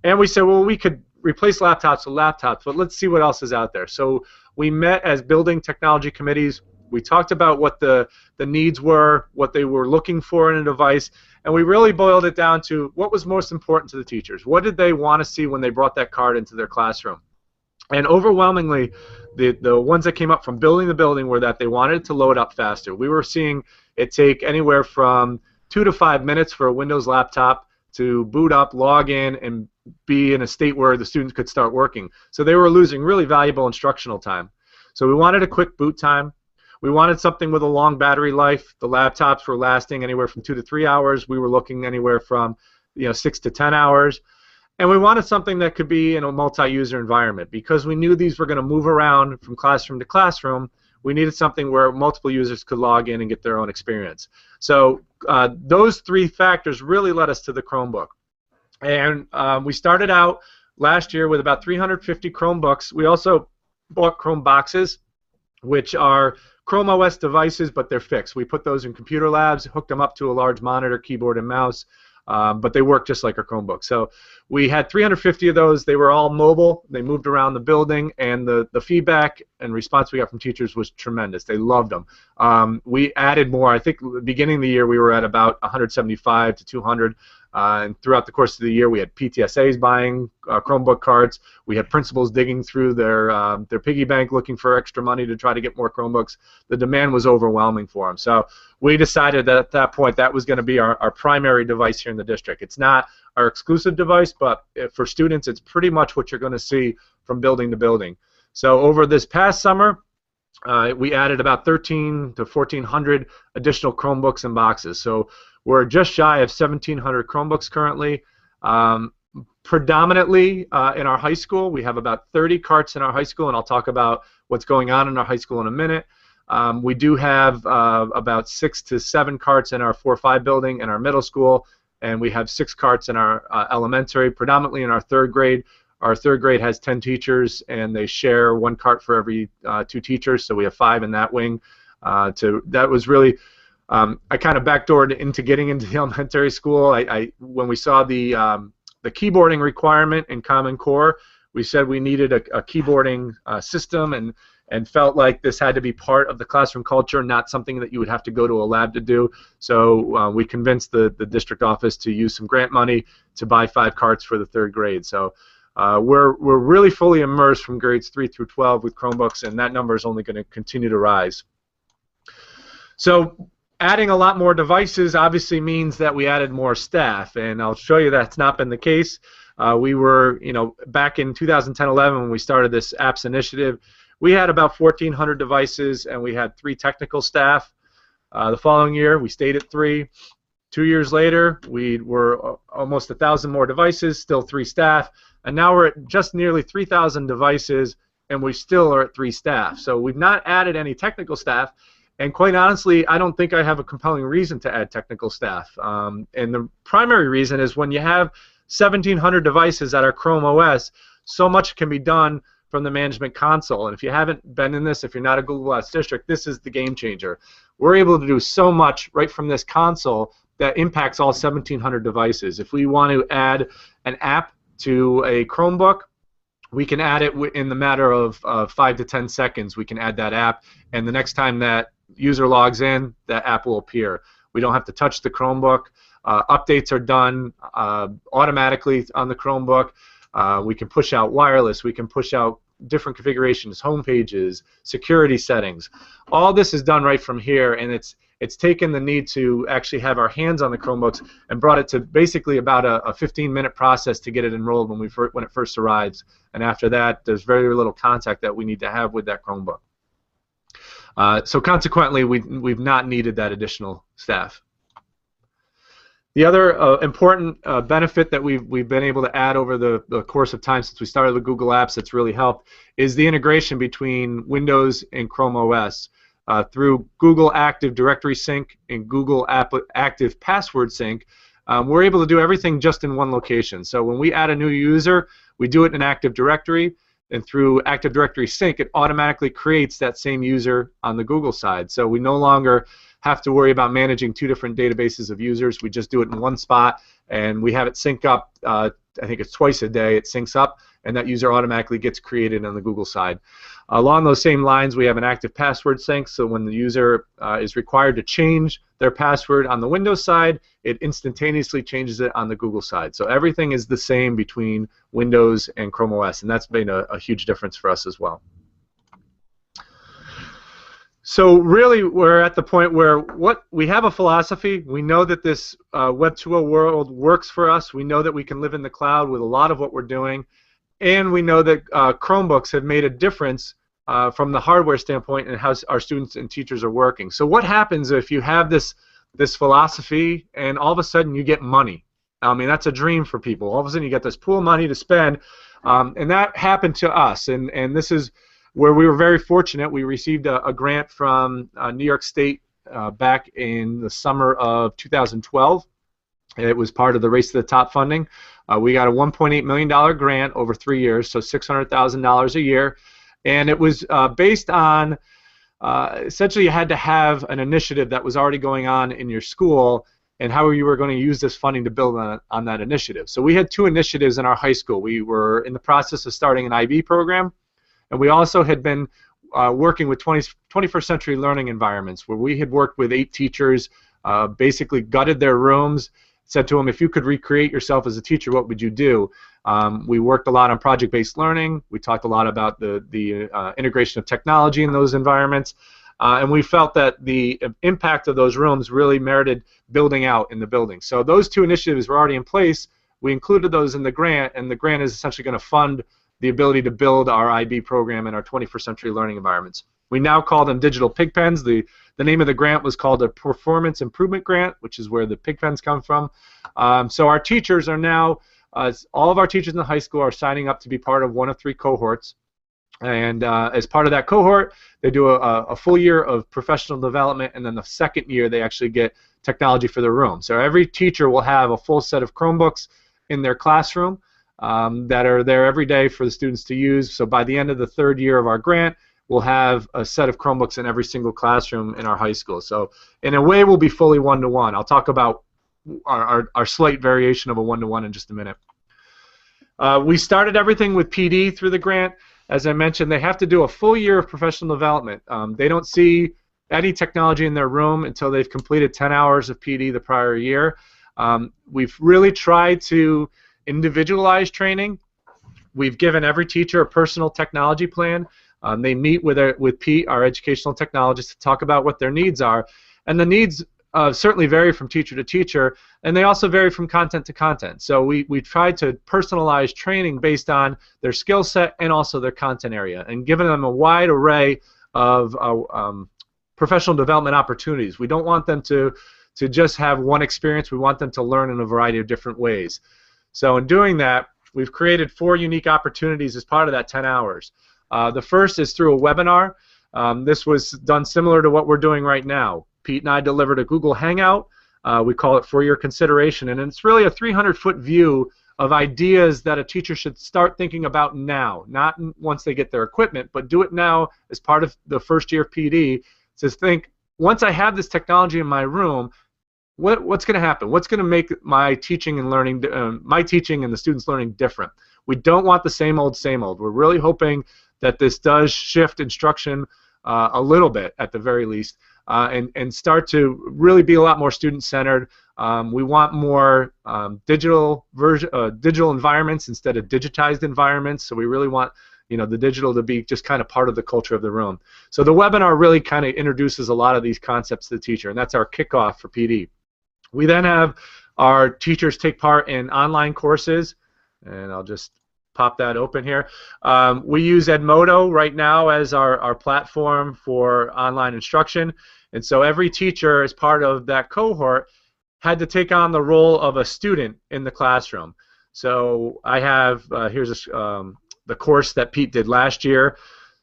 And we said, well, we could replace laptops with laptops, but let's see what else is out there. So we met as building technology committees. We talked about what the needs were, what they were looking for in a device, and we really boiled it down to what was most important to the teachers. What did they want to see when they brought that card into their classroom? And overwhelmingly, the ones that came up from building the building were that they wanted it to load up faster. We were seeing it take anywhere from 2 to 5 minutes for a Windows laptop to boot up, log in, and be in a state where the students could start working. So they were losing really valuable instructional time. So we wanted a quick boot time. We wanted something with a long battery life. The laptops were lasting anywhere from 2 to 3 hours. We were looking anywhere from 6 to 10 hours. And we wanted something that could be in a multi-user environment. Because we knew these were going to move around from classroom to classroom, we needed something where multiple users could log in and get their own experience. So those 3 factors really led us to the Chromebook. And we started out last year with about 350 Chromebooks. We also bought Chrome boxes, which are Chrome OS devices, but they're fixed. We put those in computer labs, hooked them up to a large monitor, keyboard, and mouse, but they work just like a Chromebook. So we had 350 of those. They were all mobile. They moved around the building, and the feedback and response we got from teachers was tremendous. They loved them. We added more. I think at the beginning of the year we were at about 175 to 200. And throughout the course of the year, we had PTSAs buying Chromebook cards. We had principals digging through their piggy bank looking for extra money to try to get more Chromebooks. The demand was overwhelming for them. So we decided that at that point that was going to be our primary device here in the district. It's not our exclusive device, but for students, it's pretty much what you're going to see from building to building. So over this past summer, we added about 1,300 to 1,400 additional Chromebooks and boxes. So we're just shy of 1,700 Chromebooks currently. Predominantly in our high school, we have about 30 carts in our high school, and I'll talk about what's going on in our high school in a minute. We do have about 6 to 7 carts in our 4-5 building and our middle school, and we have 6 carts in our elementary, predominantly in our 3rd grade. Our 3rd grade has 10 teachers, and they share 1 cart for every 2 teachers, so we have 5 in that wing. That was really... I kind of backdoored into getting into the elementary school. When we saw the keyboarding requirement in Common Core, we said we needed a keyboarding system and felt like this had to be part of the classroom culture, not something that you would have to go to a lab to do. So we convinced the district office to use some grant money to buy 5 carts for the 3rd grade. So we're really fully immersed from grades 3 through 12 with Chromebooks, and that number is only going to continue to rise. So adding a lot more devices obviously means that we added more staff, and I'll show you that's not been the case. We were, back in 2010-11 when we started this apps initiative, we had about 1,400 devices, and we had 3 technical staff. The following year, we stayed at 3. 2 years later, we were almost 1,000 more devices, still 3 staff, and now we're at just nearly 3,000 devices, and we still are at 3 staff. So we've not added any technical staff. And quite honestly, I don't think I have a compelling reason to add technical staff. And the primary reason is when you have 1,700 devices that are Chrome OS, so much can be done from the management console. And if you haven't been in this, if you're not a Google Apps district, this is the game changer. We're able to do so much right from this console that impacts all 1,700 devices. If we want to add an app to a Chromebook, we can add it in the matter of 5 to 10 seconds. We can add that app, and the next time that user logs in, that app will appear. We don't have to touch the Chromebook. Updates are done automatically on the Chromebook. We can push out wireless. We can push out different configurations, home pages, security settings. All this is done right from here, and it's taken the need to actually have our hands on the Chromebooks and brought it to basically about a 15-minute process to get it enrolled when it first arrives. And after that, there's very little contact that we need to have with that Chromebook. So consequently, we've not needed that additional staff. The other important benefit that we've been able to add over the course of time since we started with Google Apps that's really helped is the integration between Windows and Chrome OS. Through Google Active Directory Sync and Google Active Password Sync, we're able to do everything just in one location. So when we add a new user, we do it in Active Directory, and through Active Directory Sync, it automatically creates that same user on the Google side. So we no longer have to worry about managing 2 different databases of users. We just do it in one spot, and we have it sync up. I think it's twice a day. It syncs up, and that user automatically gets created on the Google side. Along those same lines, we have an active password sync, so when the user is required to change their password on the Windows side, it instantaneously changes it on the Google side. So everything is the same between Windows and Chrome OS, and that's been a huge difference for us as well. So really, we're at the point where we have a philosophy. We know that this Web 2.0 world works for us. We know that we can live in the cloud with a lot of what we're doing. And we know that Chromebooks have made a difference from the hardware standpoint and how our students and teachers are working. So what happens if you have this philosophy and all of a sudden you get money? I mean, that's a dream for people. All of a sudden you get this pool of money to spend, and that happened to us. And this is where we were very fortunate. We received a grant from New York State back in the summer of 2012. It was part of the Race to the Top funding. We got a $1.8 million grant over 3 years, so $600,000 a year. And it was based on, essentially you had to have an initiative that was already going on in your school and how you were going to use this funding to build on that initiative. So we had 2 initiatives in our high school. We were in the process of starting an IB program, and we also had been working with 21st century learning environments, where we had worked with 8 teachers, basically gutted their rooms, said to them, if you could recreate yourself as a teacher, what would you do? We worked a lot on project-based learning. We talked a lot about the integration of technology in those environments. And we felt that the impact of those rooms really merited building out in the building. So those 2 initiatives were already in place. We included those in the grant, and the grant is essentially going to fund the ability to build our IB program in our 21st century learning environments. We now call them digital pig pens. The name of the grant was called a Performance Improvement Grant, which is where the pig pens come from. So our teachers are now, all of our teachers in the high school are signing up to be part of 1 of 3 cohorts. And as part of that cohort, they do a full year of professional development, and then the second year they actually get technology for their room. So every teacher will have a full set of Chromebooks in their classroom that are there every day for the students to use. So by the end of the 3rd year of our grant, we'll have a set of Chromebooks in every single classroom in our high school. So in a way, we'll be fully one-to-one. I'll talk about our slight variation of a one-to-one in just a minute. We started everything with PD through the grant. As I mentioned, they have to do a full year of professional development. They don't see any technology in their room until they've completed 10 hours of PD the prior year. We've really tried to individualize training. We've given every teacher a personal technology plan. They meet with Pete, our educational technologist, to talk about what their needs are. And the needs certainly vary from teacher to teacher, and they also vary from content to content. So we tried to personalize training based on their skill set and also their content area, and giving them a wide array of professional development opportunities. We don't want them to just have one experience. We want them to learn in a variety of different ways. So in doing that, we've created 4 unique opportunities as part of that 10 hours. The first is through a webinar. This was done similar to what we're doing right now. Pete and I delivered a Google Hangout. We call it For Your Consideration, and it's really a 300-foot view of ideas that a teacher should start thinking about now, not once they get their equipment, but do it now as part of the first year of PD. To think, once I have this technology in my room, what's going to happen? What's going to make my teaching and learning, my teaching and the students' learning different? We don't want the same old, same old. We're really hoping that this does shift instruction a little bit, at the very least, and start to really be a lot more student-centered. We want more digital environments instead of digitized environments. So we really want, the digital to be just kind of part of the culture of the room. So the webinar really kind of introduces a lot of these concepts to the teacher, and that's our kickoff for PD. We then have our teachers take part in online courses, and I'll just pop that open here. We use Edmodo right now as our platform for online instruction, and so every teacher, as part of that cohort, had to take on the role of a student in the classroom. So I have, here's the course that Pete did last year.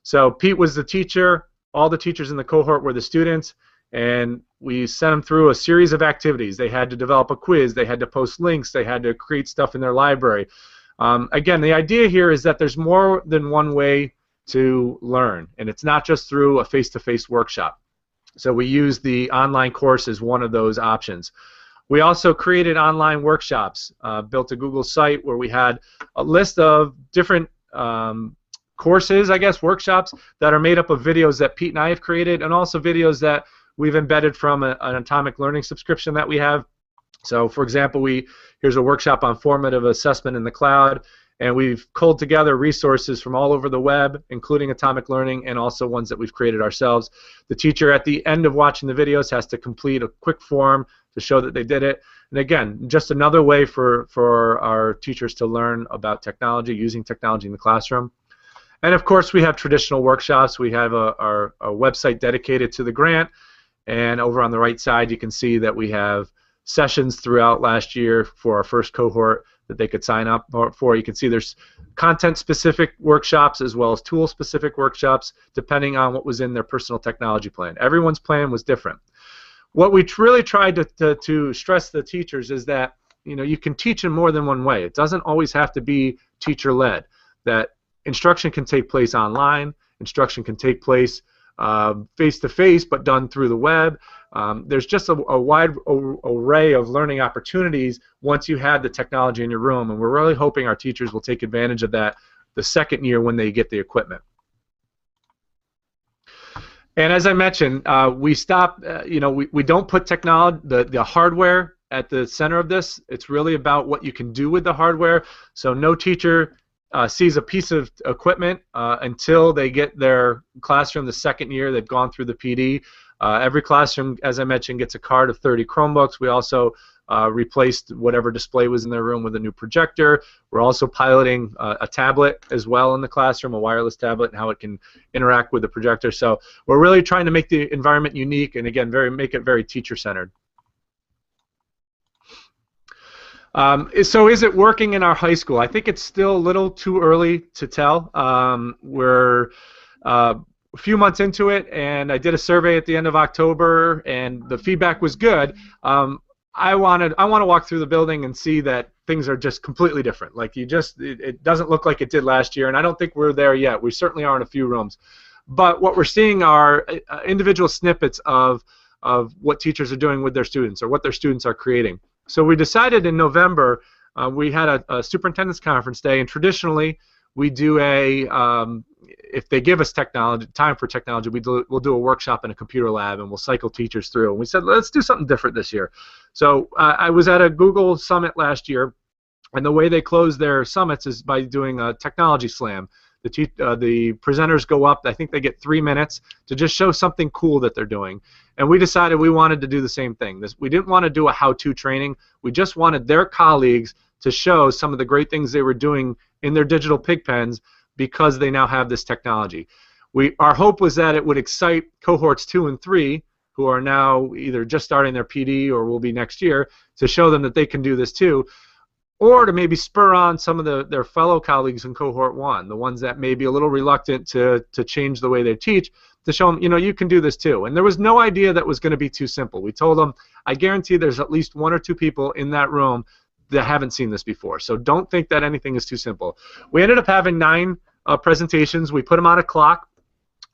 So Pete was the teacher, all the teachers in the cohort were the students, and we sent them through a series of activities. They had to develop a quiz, they had to post links, they had to create stuff in their library. Again, the idea here is that there's more than one way to learn, and it's not just through a face-to-face workshop. So we use the online course as one of those options. We also created online workshops, built a Google site where we had a list of different courses, I guess, workshops that are made up of videos that Pete and I have created, and also videos that we've embedded from an Atomic Learning subscription that we have. So, for example, here's a workshop on formative assessment in the cloud, and we've culled together resources from all over the web, including Atomic Learning, and also ones that we've created ourselves. The teacher, at the end of watching the videos, has to complete a quick form to show that they did it. And again, just another way for our teachers to learn about technology, using technology in the classroom. And of course, we have traditional workshops. We have a website dedicated to the grant, and over on the right side, you can see that we have sessions throughout last year for our first cohort that they could sign up for. You can see there's content-specific workshops as well as tool-specific workshops, depending on what was in their personal technology plan. Everyone's plan was different. What we really tried to stress to the teachers is that you can teach in more than one way. It doesn't always have to be teacher-led. That instruction can take place online, instruction can take place face-to-face, but done through the web. There's just a wide array of learning opportunities once you have the technology in your room, and we're really hoping our teachers will take advantage of that the second year when they get the equipment. And as I mentioned, we stop. We don't put technology, the hardware, at the center of this. It's really about what you can do with the hardware. So no teacher sees a piece of equipment until they get their classroom the second year they've gone through the PD. Every classroom, as I mentioned, gets a card of 30 Chromebooks. We also replaced whatever display was in their room with a new projector. We're also piloting a tablet as well in the classroom, a wireless tablet, and how it can interact with the projector. So we're really trying to make the environment unique, and again, make it very teacher-centered. So is it working in our high school? I think it's still a little too early to tell. We're a few months into it, and I did a survey at the end of October, and the feedback was good. I want to walk through the building and see that things are just completely different. Like it doesn't look like it did last year, and I don't think we're there yet. We certainly are in a few rooms, but what we're seeing are individual snippets of what teachers are doing with their students or what their students are creating. So we decided in November, we had a superintendent's conference day, and traditionally we do if they give us time for technology, we'll do a workshop in a computer lab, and we'll cycle teachers through. And we said, let's do something different this year. So I was at a Google Summit last year, and the way they close their summits is by doing a technology slam. The presenters go up, I think they get 3 minutes to just show something cool that they're doing. And we decided we wanted to do the same thing. We didn't want to do a how-to training. We just wanted their colleagues to show some of the great things they were doing in their digital pig pens because they now have this technology. Our hope was that it would excite cohorts 2 and 3, who are now either just starting their PD or will be next year, to show them that they can do this too. or to maybe spur on some of their fellow colleagues in cohort 1, the ones that may be a little reluctant to change the way they teach, to show them, you know, you can do this too. And there was no idea that was going to be too simple. We told them, I guarantee there's at least 1 or 2 people in that room that haven't seen this before. So don't think that anything is too simple. We ended up having 9 presentations. We put them on a clock.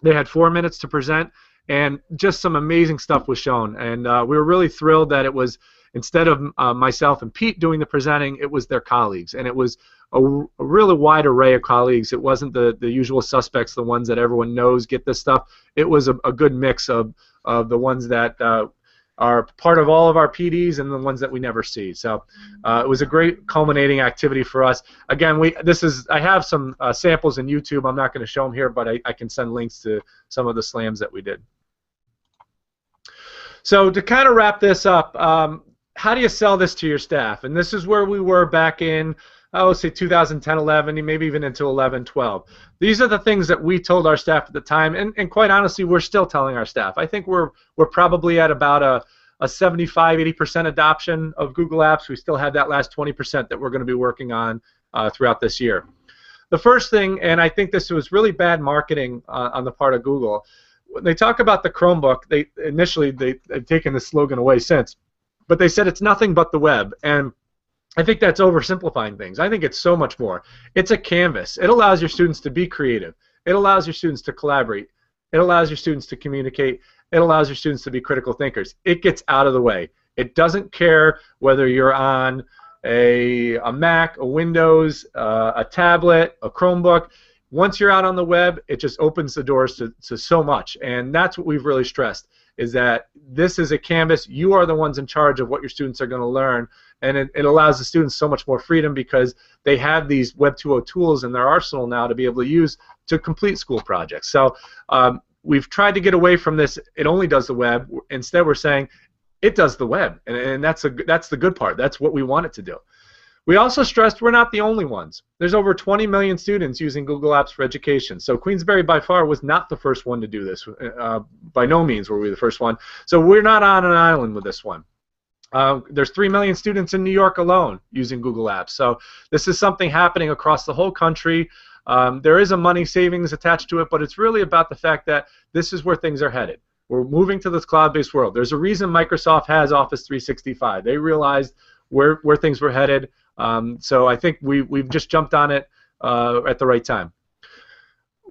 They had 4 minutes to present, and just some amazing stuff was shown. And we were really thrilled that it was, instead of myself and Pete doing the presenting, it was their colleagues. And it was a really wide array of colleagues. It wasn't the usual suspects, the ones that everyone knows get this stuff. It was a good mix of the ones that are part of all of our PDs and the ones that we never see. So it was a great culminating activity for us. Again, I have some samples in YouTube. I'm not going to show them here, but I can send links to some of the slams that we did. So to kind of wrap this up, how do you sell this to your staff? And this is where we were back in, I would say 2010, 11, maybe even into 11, 12. These are the things that we told our staff at the time, and quite honestly, we're still telling our staff. I think we're probably at about a 75, 80% adoption of Google Apps. We still have that last 20% that we're going to be working on throughout this year. The first thing, and I think this was really bad marketing on the part of Google, when they talk about the Chromebook, they've taken the slogan away since, but they said it's nothing but the web. And I think that's oversimplifying things. I think it's so much more. It's a canvas. It allows your students to be creative. It allows your students to collaborate. It allows your students to communicate. It allows your students to be critical thinkers. It gets out of the way. It doesn't care whether you're on a Mac, a Windows, a tablet, a Chromebook. Once you're out on the web, it just opens the doors to so much. And that's what we've really stressed, is that this is a canvas. You are the ones in charge of what your students are going to learn. And it allows the students so much more freedom because they have these Web 2.0 tools in their arsenal now to be able to use to complete school projects. So we've tried to get away from this, it only does the web. Instead, we're saying it does the web. And that's the good part. That's what we want it to do. We also stressed we're not the only ones. There's over 20 million students using Google Apps for education. So Queensbury by far was not the first one to do this. By no means were we the first one. So we're not on an island with this one. There's 3 million students in New York alone using Google Apps. So this is something happening across the whole country. There is a money savings attached to it, but it's really about the fact that this is where things are headed. We're moving to this cloud-based world. There's a reason Microsoft has Office 365. They realized where things were headed. So I think we've just jumped on it at the right time.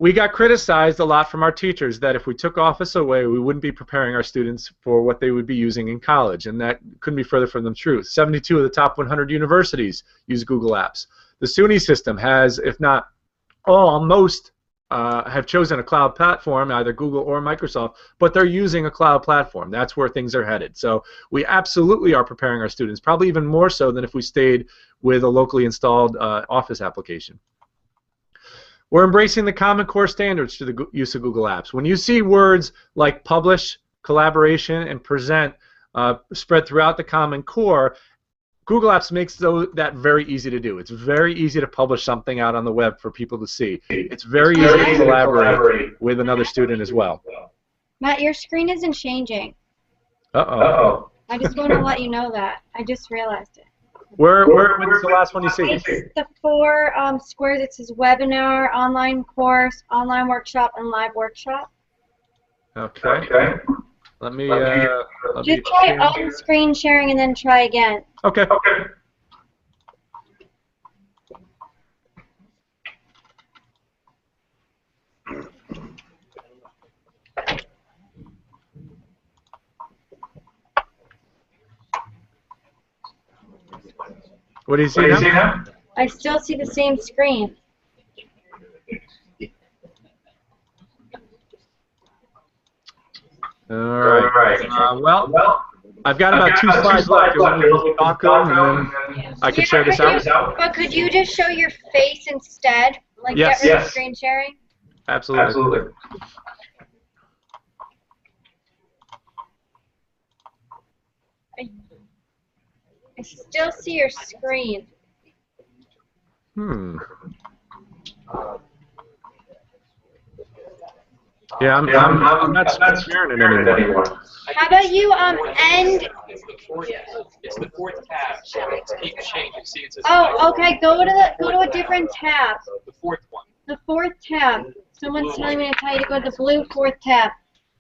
We got criticized a lot from our teachers that if we took Office away, we wouldn't be preparing our students for what they would be using in college, and that couldn't be further from the truth. 72 of the top 100 universities use Google Apps. The SUNY system has, if not all, most have chosen a cloud platform, either Google or Microsoft, but they're using a cloud platform. That's where things are headed. So we absolutely are preparing our students, probably even more so than if we stayed with a locally installed Office application. We're embracing the Common Core standards to the use of Google Apps. When you see words like publish, collaboration, and present spread throughout the Common Core, Google Apps makes that very easy to do. It's very easy to publish something out on the web for people to see. It's very easy to collaborate with another student as well. Matt, your screen isn't changing. Uh-oh. I just want to let you know that. I just realized it. Where's the last one you see? It's the 4 squares. It says webinar, online course, online workshop, and live workshop. Okay. Let me just try on-screen sharing and then try again. Okay. What do you see now? I still see the same screen. All right. Well, I've got about 2 slides left. You want me to talk them, and then I can share this out? But could you just show your face instead? Like yes. Get rid of screen sharing? Absolutely. I still see your screen. Yeah, I'm not sharing it anymore. How about you end? It's the fourth tab. Keep changing. See, it says. Oh, okay. Go to a different tab. The fourth one. The fourth tab. Someone's telling me to tell you to go to the blue fourth tab.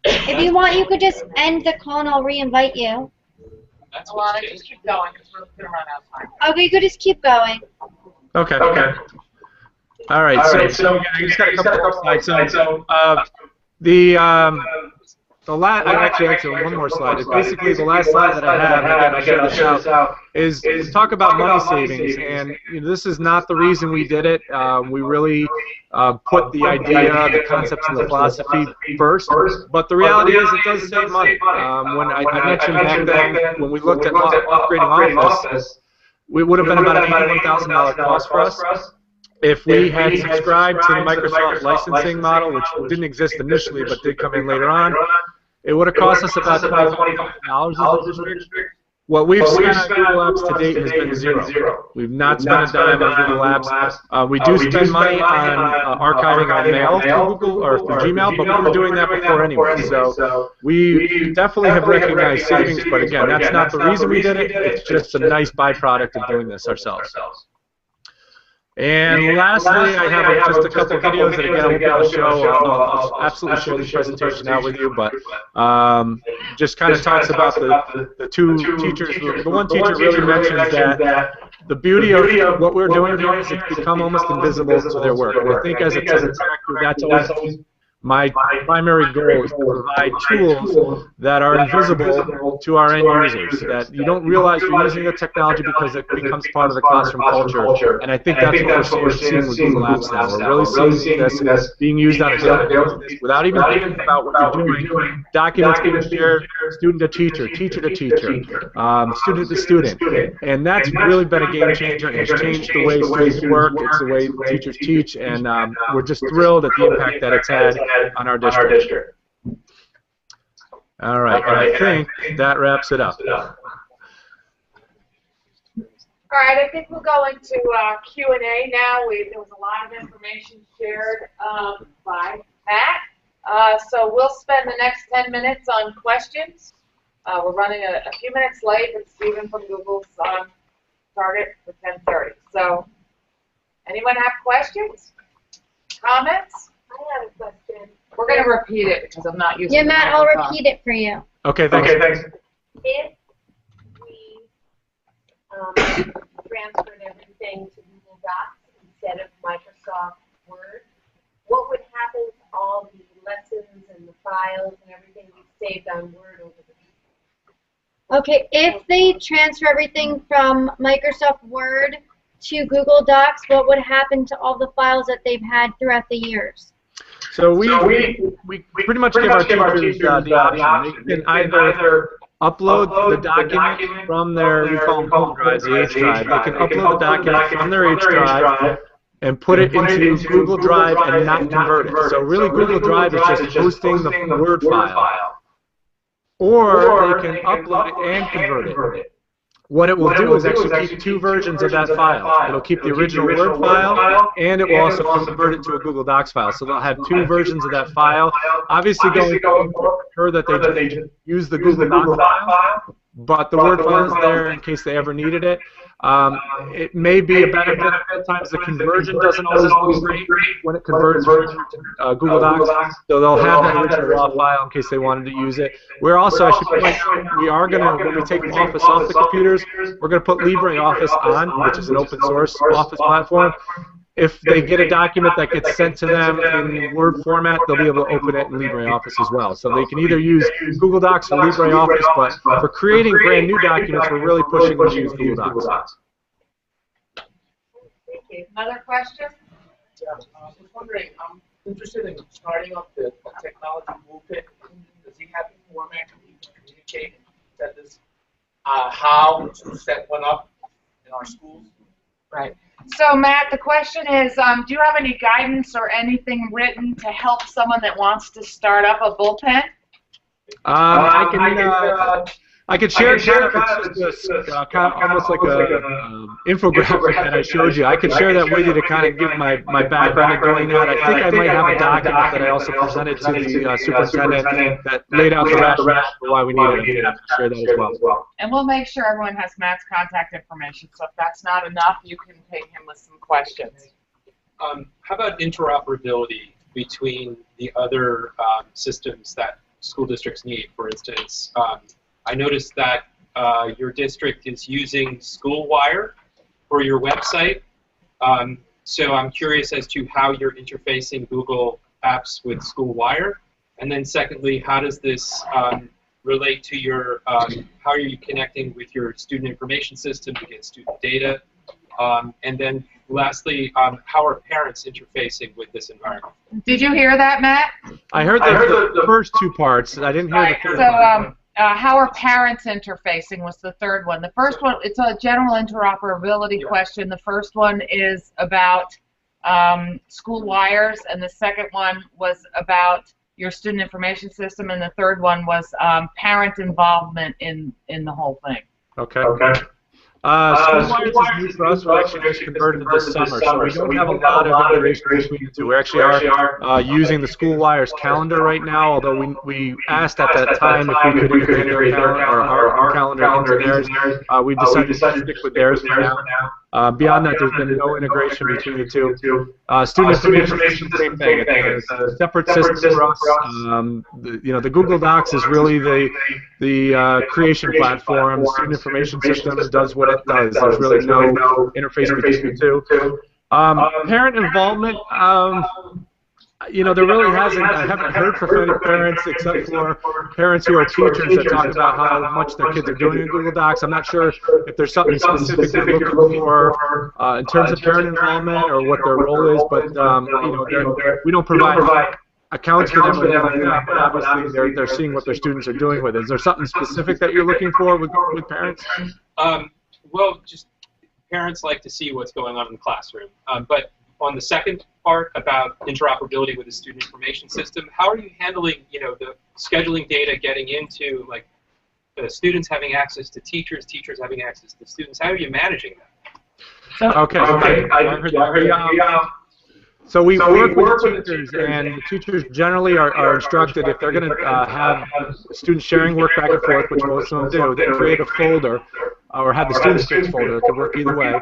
If you want, you could just end the call and I'll re-invite you. That's Well, what's just changed. keep going because we're going to run out of time. Okay, you could just keep going. Okay. All right. So I just got a couple more slides. So actually one more slide. It's basically the last slide that I have. Again, I share this out. Is talk about money savings, and this is not the reason we did it. We really put the idea, the concepts, and the philosophy first. But the reality is, it does save money. When I mentioned back then, when we looked at upgrading Office, it would have been about an $81,000 cost for us. If we had subscribed to the Microsoft licensing model, which didn't exist initially but did come in later on, it would have cost us about $25,000 as a district. What we've spent on Google Apps to date has been zero. We've not spent a dime on Google Apps. We do spend money on archiving our mail through Google or through Gmail, but we were doing that before anyway. So we definitely have recognized savings, but again, that's not the reason we did it. It's just a nice byproduct of doing this ourselves. And lastly, I have just a couple of videos that, again, I won't be able to show. I'll absolutely share this presentation out with you, but just kind of talks about the two teachers. The one teacher really mentions that the beauty of what we're doing here is it's become almost invisible to their work. And I think as a tech director, that's always my primary goal is to provide tools that are invisible to our end users, that you don't realize you're using the technology because it becomes part of the classroom culture. And I think that's what we're seeing with Google Apps now. We're really seeing this being used on a daily basis without even thinking about what you're doing. Documents being shared, student to teacher, teacher to teacher, student to student. And that's really been a game changer, and it's changed the way students work, it's the way teachers teach, and we're just thrilled at the impact that it's had on our district. All right, and I think that wraps it up. All right, I think we'll go into Q&A now. There was a lot of information shared by Matt. So we'll spend the next 10 minutes on questions. We're running a few minutes late, but Stephen from Google's on target for 10:30. So anyone have questions? Comments? I have a question. We're going to repeat it because I'm not using Yeah, the Matt, I'll microphone. repeat it for you. Okay, thanks. If we transferred everything to Google Docs instead of Microsoft Word, what would happen to all the lessons and the files and everything we saved on Word over the week? Okay, if they transfer everything from Microsoft Word to Google Docs, what would happen to all the files that they've had throughout the years? So we pretty much give our teachers the option. They can either upload the document from their, we call them home drives, the H drive. They can upload the document from their H drive and put it into Google Drive and not convert it. So really Google Drive is just hosting the Word file. Or they can upload it and convert it. What it will do is actually keep two versions of that file. It'll keep the original Word file, and it will also convert it to a Google Docs file. So they'll have two versions of that file. Obviously, going forward, that they just use the Google Docs file, but the Word file is there in case they ever needed it. It may be a benefit at times. The conversion doesn't always go great when it converts to Google Docs, so they'll have that original raw file in case they wanted to use it. We're also, I should point out, we are going to, when we take Office off the computers, we're going to put LibreOffice on, which is an open source Office platform. If they get a document that gets sent to them in Word format, they'll be able to open it in LibreOffice as well. So they can either use Google Docs or LibreOffice, but for creating brand new documents, we're really pushing them to use Google Docs. Thank you. Another question? Yeah, I was wondering, I'm interested in starting up the technology movement. Does he have a format we can communicate that is how to set one up in our schools? Right. So, Matt, the question is, do you have any guidance or anything written to help someone that wants to start up a bullpen? I could share kind of, it's just kind of almost like a infographic that I showed you. I could share that with you to kind of give my background in doing that. I think I might have a document that I also presented to the superintendent that laid out the rationale for why we needed it. I can share that as well. And we'll make sure everyone has Matt's contact information, so if that's not enough, you can ping him with some questions. How about interoperability between the other systems that school districts need? For instance, I noticed that your district is using SchoolWire for your website. So I'm curious as to how you're interfacing Google Apps with SchoolWire. And then secondly, how does this relate to your, how are you connecting with your student information system to get student data? And then lastly, how are parents interfacing with this environment? Did you hear that, Matt? I heard the first two parts. I didn't hear the third one. How are parents interfacing was the third one. The first one, it's a general interoperability question. The first one is about school wires, and the second one was about your student information system, and the third one was parent involvement in the whole thing. Okay. SchoolWire is new for us. We actually just converted it this summer, so we don't have a lot of integration between the two. We actually are using the SchoolWire's calendar right now, although we asked at that time if we could integrate their calendar or our calendar into theirs. We decided to stick with theirs for now. Beyond that, there's been no integration between the two. Student information, same thing. It's a separate system for us. The Google Docs is really the creation platform. Student information systems does what it does. There's really no interface between the two. Parent involvement. There really hasn't. I haven't heard from any parents except for parents who are teachers that talk about how much their kids are doing in Google Docs. I'm not sure if there's something specific they're looking for in terms of parent involvement or what their role is, but we don't provide accounts for them or anything like that, but obviously they're seeing what their students are doing with it. Is there something specific that you're looking for with parents? Well, just parents like to see what's going on in the classroom, but on the second part about interoperability with the student information system, how are you handling, the scheduling data getting into, like, the students having access to teachers, teachers having access to students? How are you managing that? Okay. So we work with the teachers, and the teachers generally are instructed if they're going to have students sharing work back and forth, which most of them do, they create a folder or have the students create a folder. It could work either way.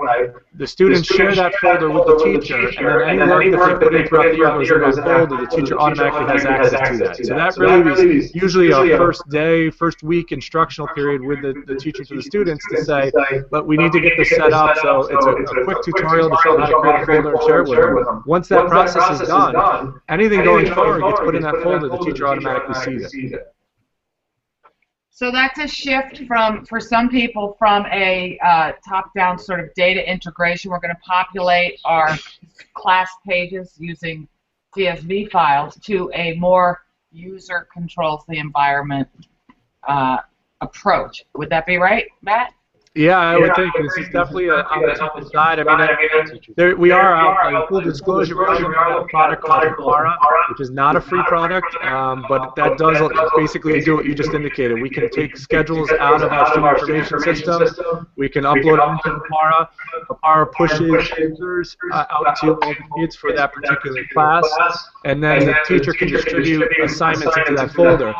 The students share that folder with the teacher, and then any work that they put in throughout the year goes in that folder. The teacher automatically has access to that. So that really is usually a first week instructional period with the teacher to the students to say, but we need to get this set up. So it's a quick tutorial to show how to create a folder and share it with them. Once that process is done, anything going forward gets put in that folder. The teacher automatically sees it. So that's a shift for some people, from a top-down sort of data integration. We're going to populate our class pages using CSV files to a more user controls the environment approach. Would that be right, Matt? Yeah, I would think this is definitely on the top side. I mean, we are out, full disclosure, we're using a product called Hangout, which is not a free product, but that does basically do what you just indicated. We can take schedules out of our student information system. We can upload them into Hangout. Hangout pushes users out to all the kids for that particular class, and then the teacher can distribute assignments into that folder.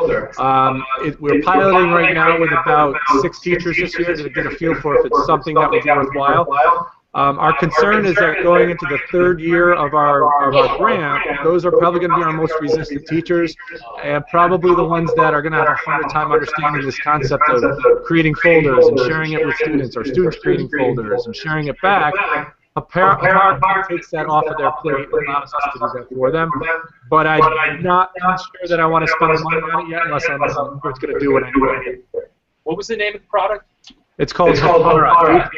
We're piloting right now with about 6 teachers this year to get a feel for if it's something that would be worthwhile. Our concern is that going into the 3rd year of our grant, those are probably going to be our most resistant teachers, and probably the ones that are going to have a harder time understanding this concept of creating folders and sharing it with students, or students creating folders and sharing it back. A parent takes that off of their plate and allows us to do that for them. But I'm not sure that I want to spend the money on it yet unless I'm sure it's going to do it anyway. What was the name of the product? It's called Hangout.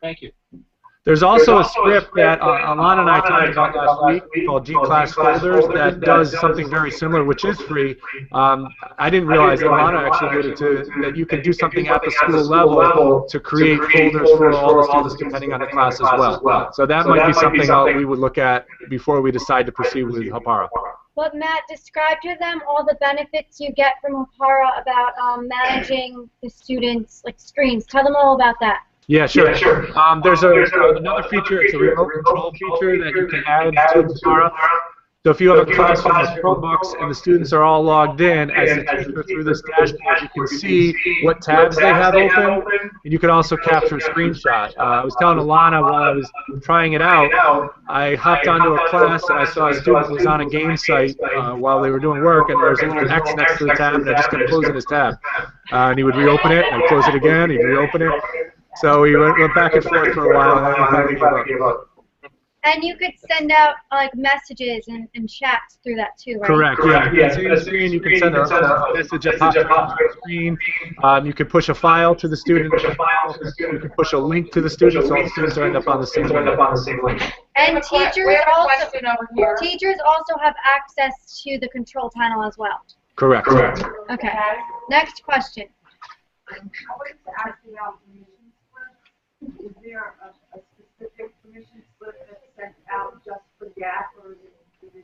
Thank you. There's also a script that Alana and I talked about last week called G-Class Folders that does something very similar, which is free. I didn't realize, Alana actually alluded to, that you can do something at the school level to create folders for all the students depending on the class as well. So that might be something we would look at before we decide to proceed with Hapara. But Matt, describe to them all the benefits you get from Hapara about managing the students' screens. Tell them all about that. Yeah, sure. There's another feature. It's a remote control feature that you can add to Hapara. So if you have a classroom with Chromebooks and the students are all logged in, as the teacher through this dashboard, you can see what tabs they have open, and you can also capture a screenshot. I was telling Alana while I was trying it out, I hopped onto a class and I saw a student was on a game site while they were doing work, and there was a little X next to the tab, and I just kept closing his tab. And he would reopen it, and I'd close it again, he'd reopen it. So he went back and forth for a while, and then he finally gave up. And you could send out messages and chats through that too, right? Correct. Yeah. Same screen. You can send a message that pops up on the screen. You can push a file to the student. You can push a link to the student, so all the students end up on the same link. And teachers also have access to the control panel as well. Correct. Okay. Next question. I wanted to ask you about permission slip. Is there a specific permission slip that's sent out just for GAP, or is it an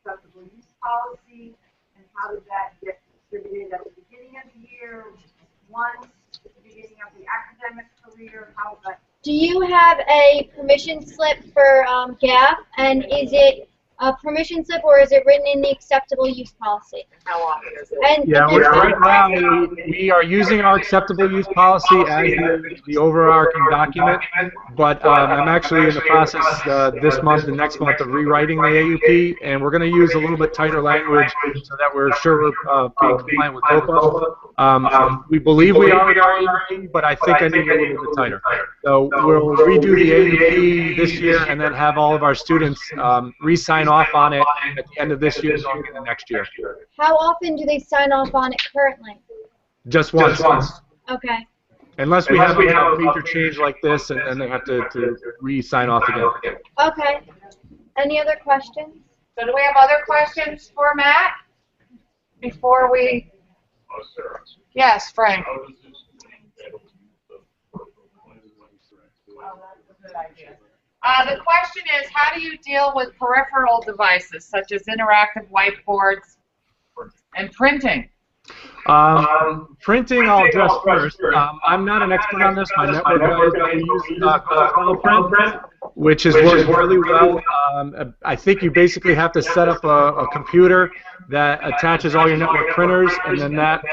acceptable use policy? And how does that get distributed at the beginning of the year, once at the beginning of the academic career? How is that? Do you have a permission slip for GAP, and is it a permission slip, or is it written in the acceptable use policy? How often is it? And right now we are using our acceptable use policy as the overarching document, but I'm actually in the process this month and next month of rewriting the AUP, and we're going to use a little bit tighter language so that we're sure we're being compliant with COPA. We believe we are with our AUP, but I think I need a little bit tighter. So we'll redo the AUP this year and then have all of our students re-sign off on it at the end of this year going into next year. how often do they sign off on it currently? Just once. Okay. Unless we have a major change like this, and then they have to re-sign off again. Okay. Any other questions? So do we have other questions for Matt before we? Yes, Frank. The question is, how do you deal with peripheral devices such as interactive whiteboards and printing? Printing I'll address first. I'm not an expert on this. My network guys use print, which has worked really well. I think you basically have to set up a computer that attaches all your network printers, and then that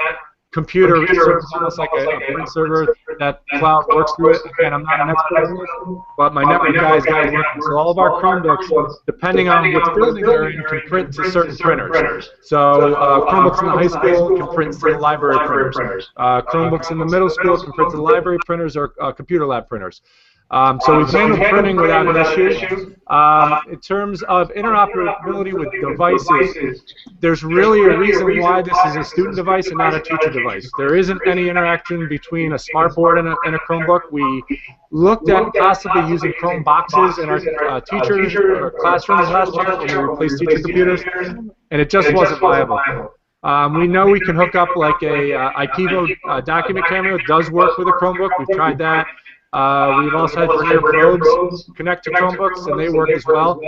computer is almost like a print server. That cloud works through it. Again, I'm not an expert on this, but my network guys got it working. So all of our Chromebooks, depending on which building they're in, can print to certain printers. So Chromebooks in the high school can print to the library printers. Chromebooks in the middle school can print to the library printers or computer lab printers. So we've handled printing without an issue. In terms of interoperability with devices, there's really a reason why this is a student device and not a teacher device. There isn't any interaction between a smartboard and a Chromebook. We looked at possibly using Chrome boxes in our teachers or classrooms last year when we replaced teacher computers, and it just wasn't viable. We know we can hook up like a IPvo document camera. It does work with a Chromebook. We've tried that. We've also had Vernier probes connect to Chromebooks, and they work as well.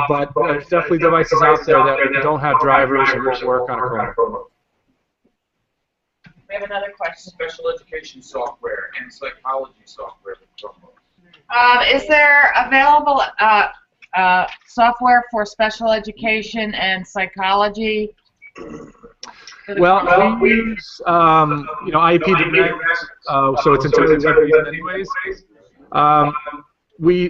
But there's definitely devices out there that don't have drivers and won't work on a Chromebook. We have another question. Special education software and psychology software with Chromebooks. Is there available software for special education and psychology? Well, we use IP Direct, so it's entirely web-based anyways.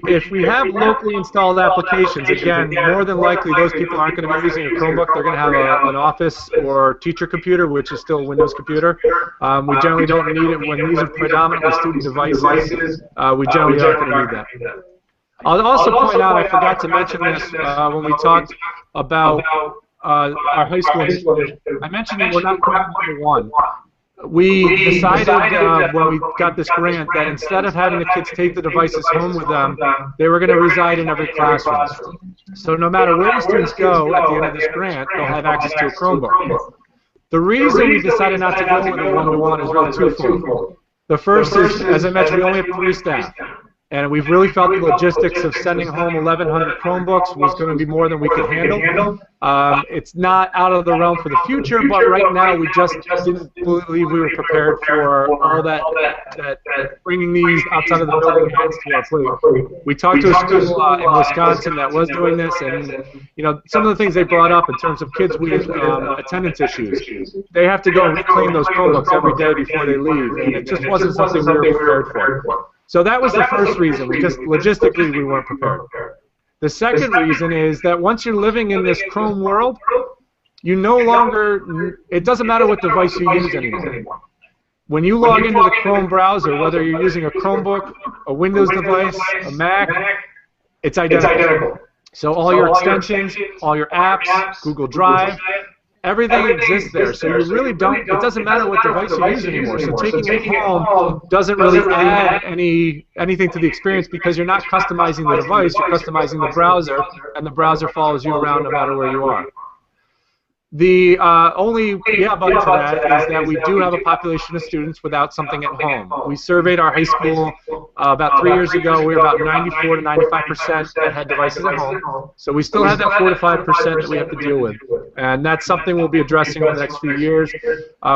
If we have locally installed applications, again, more than likely those people aren't going to be using a Chromebook. They're going to have an office or teacher computer, which is still a Windows computer. We generally don't need it when these are predominantly student devices. We generally aren't going to need that. I'll also point out, I forgot to mention this when we talked about our high school initiative. I mentioned that we're not number one. We decided when we got this grant that instead of having the kids take the devices home with them, they were going to reside in every classroom. So no matter where the students go at the end of this grant, they'll have access to a Chromebook. The reason we decided not to go with a one-to-one is really twofold. The first is, as I mentioned, we only have 3 staff. And we've really felt the logistics of sending home 1,100 Chromebooks was going to be more than we could handle. It's not out of the realm for the future, but right now we just didn't believe we were prepared for all that bringing these outside of the building adds to our plate. We talked to a school in Wisconsin that was doing this, and you know, some of the things they brought up in terms of kids with attendance issues, they have to go and reclaim those Chromebooks every day before they leave, and it just wasn't something we were prepared for. So that was the first reason. We just logistically we weren't prepared. The second reason is that once you're living in this Chrome world, you no longer, it doesn't matter what device you use anymore. When you log into the Chrome browser, whether you're using a Chromebook, a Windows device, a Mac, it's identical. So all your extensions, all your apps, Google Drive, everything exists there. So you really don't, it doesn't matter what device you use anymore. So taking it home doesn't really add anything to the experience because you're not customizing the device, you're customizing the browser, and the browser follows you around no matter where you are. The only but to that is that we do have a population of students without something at home. We surveyed our high school about 3 years ago. We were about 94 to 95% that had devices at home. So we still have that 4 to 5% that we have to deal with. And that's something we'll be addressing in the next few years.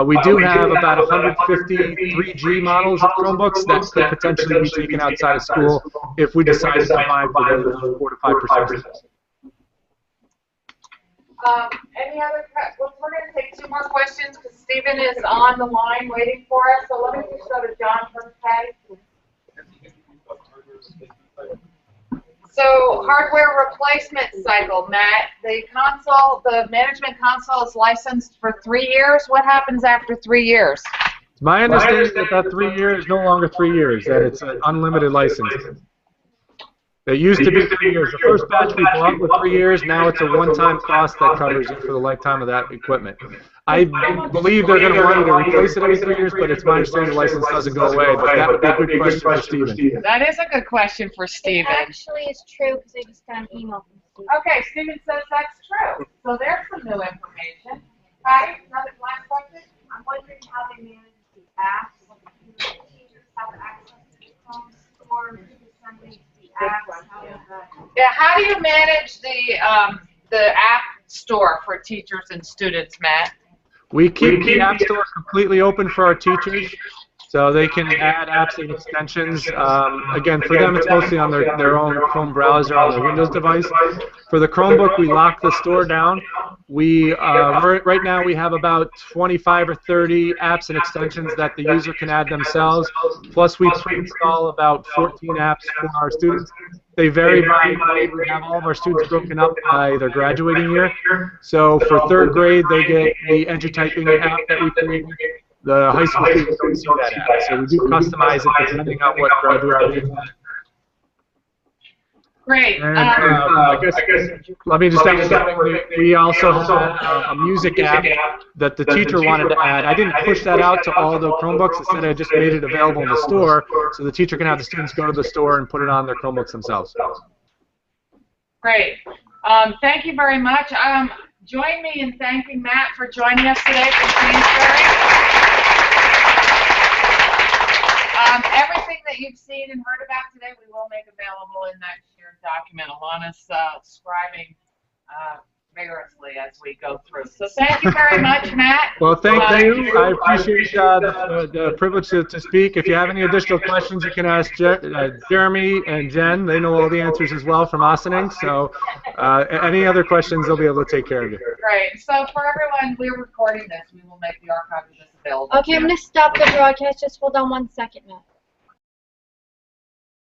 We do have about 150 3G models of Chromebooks that could potentially be taken outside of school if we decide to provide for those 4 to 5%. Any other questions? Well, we're going to take 2 more questions because Stephen is on the line waiting for us. So let me just go to John first, Patty. So hardware replacement cycle, Matt. The console, the management console is licensed for 3 years. What happens after 3 years? It's my understanding that 3 years is no longer 3 years, that it's an unlimited license. It used to be 3 years. The first batch we bought was 3 years. Now it's a one-time cost that covers it for the lifetime of that equipment. I believe they're going to want you to replace it every 3 years, but it's my understanding the license doesn't go away. But that would be a good question for Stephen. That is a good question for Stephen. It actually is true because I just got an email from Stephen. Okay, Stephen says that's true. So there's some new information. Patty, another last question? I'm wondering how they manage the apps. Do teachers have access to the Chrome store? Yeah, how do you manage the app store for teachers and students, Matt? We keep the App Store completely open for our teachers, so they can add apps and extensions. Again, for them, it's mostly on their own Chrome browser on their Windows device. For the Chromebook, we lock the store down. Right now, we have about 25 or 30 apps and extensions that the user can add themselves. Plus, we pre-install about 14 apps for our students. They vary by grade. We have all of our students broken up by their graduating year. So for 3rd grade, they get the EduTyping app that we created. The high school students don't see that app. So we do customize it depending on what grade we are in. Great. And, I guess, let me just add, we also have a music app that the teacher wanted to add. I didn't push that out to all the Chromebooks. Instead, I just made it available in the store so the teacher can have the students go to the store and put it on their Chromebooks themselves. Great. Thank you very much. Join me in thanking Matt for joining us today from Queensbury. Everything that you've seen and heard about today, we will make available in that shared document. Alana's scribing vigorously as we go through. So thank you very much, Matt. Well, thank you. I appreciate the privilege to speak. If you have any additional questions, you can ask Jeremy and Jen. They know all the answers as well from Ossining. So any other questions, they'll be able to take care of you. Great. So for everyone, we're recording this. We will make the archive of this available. Okay, I'm going to stop the broadcast. Just hold on 1 second, Matt.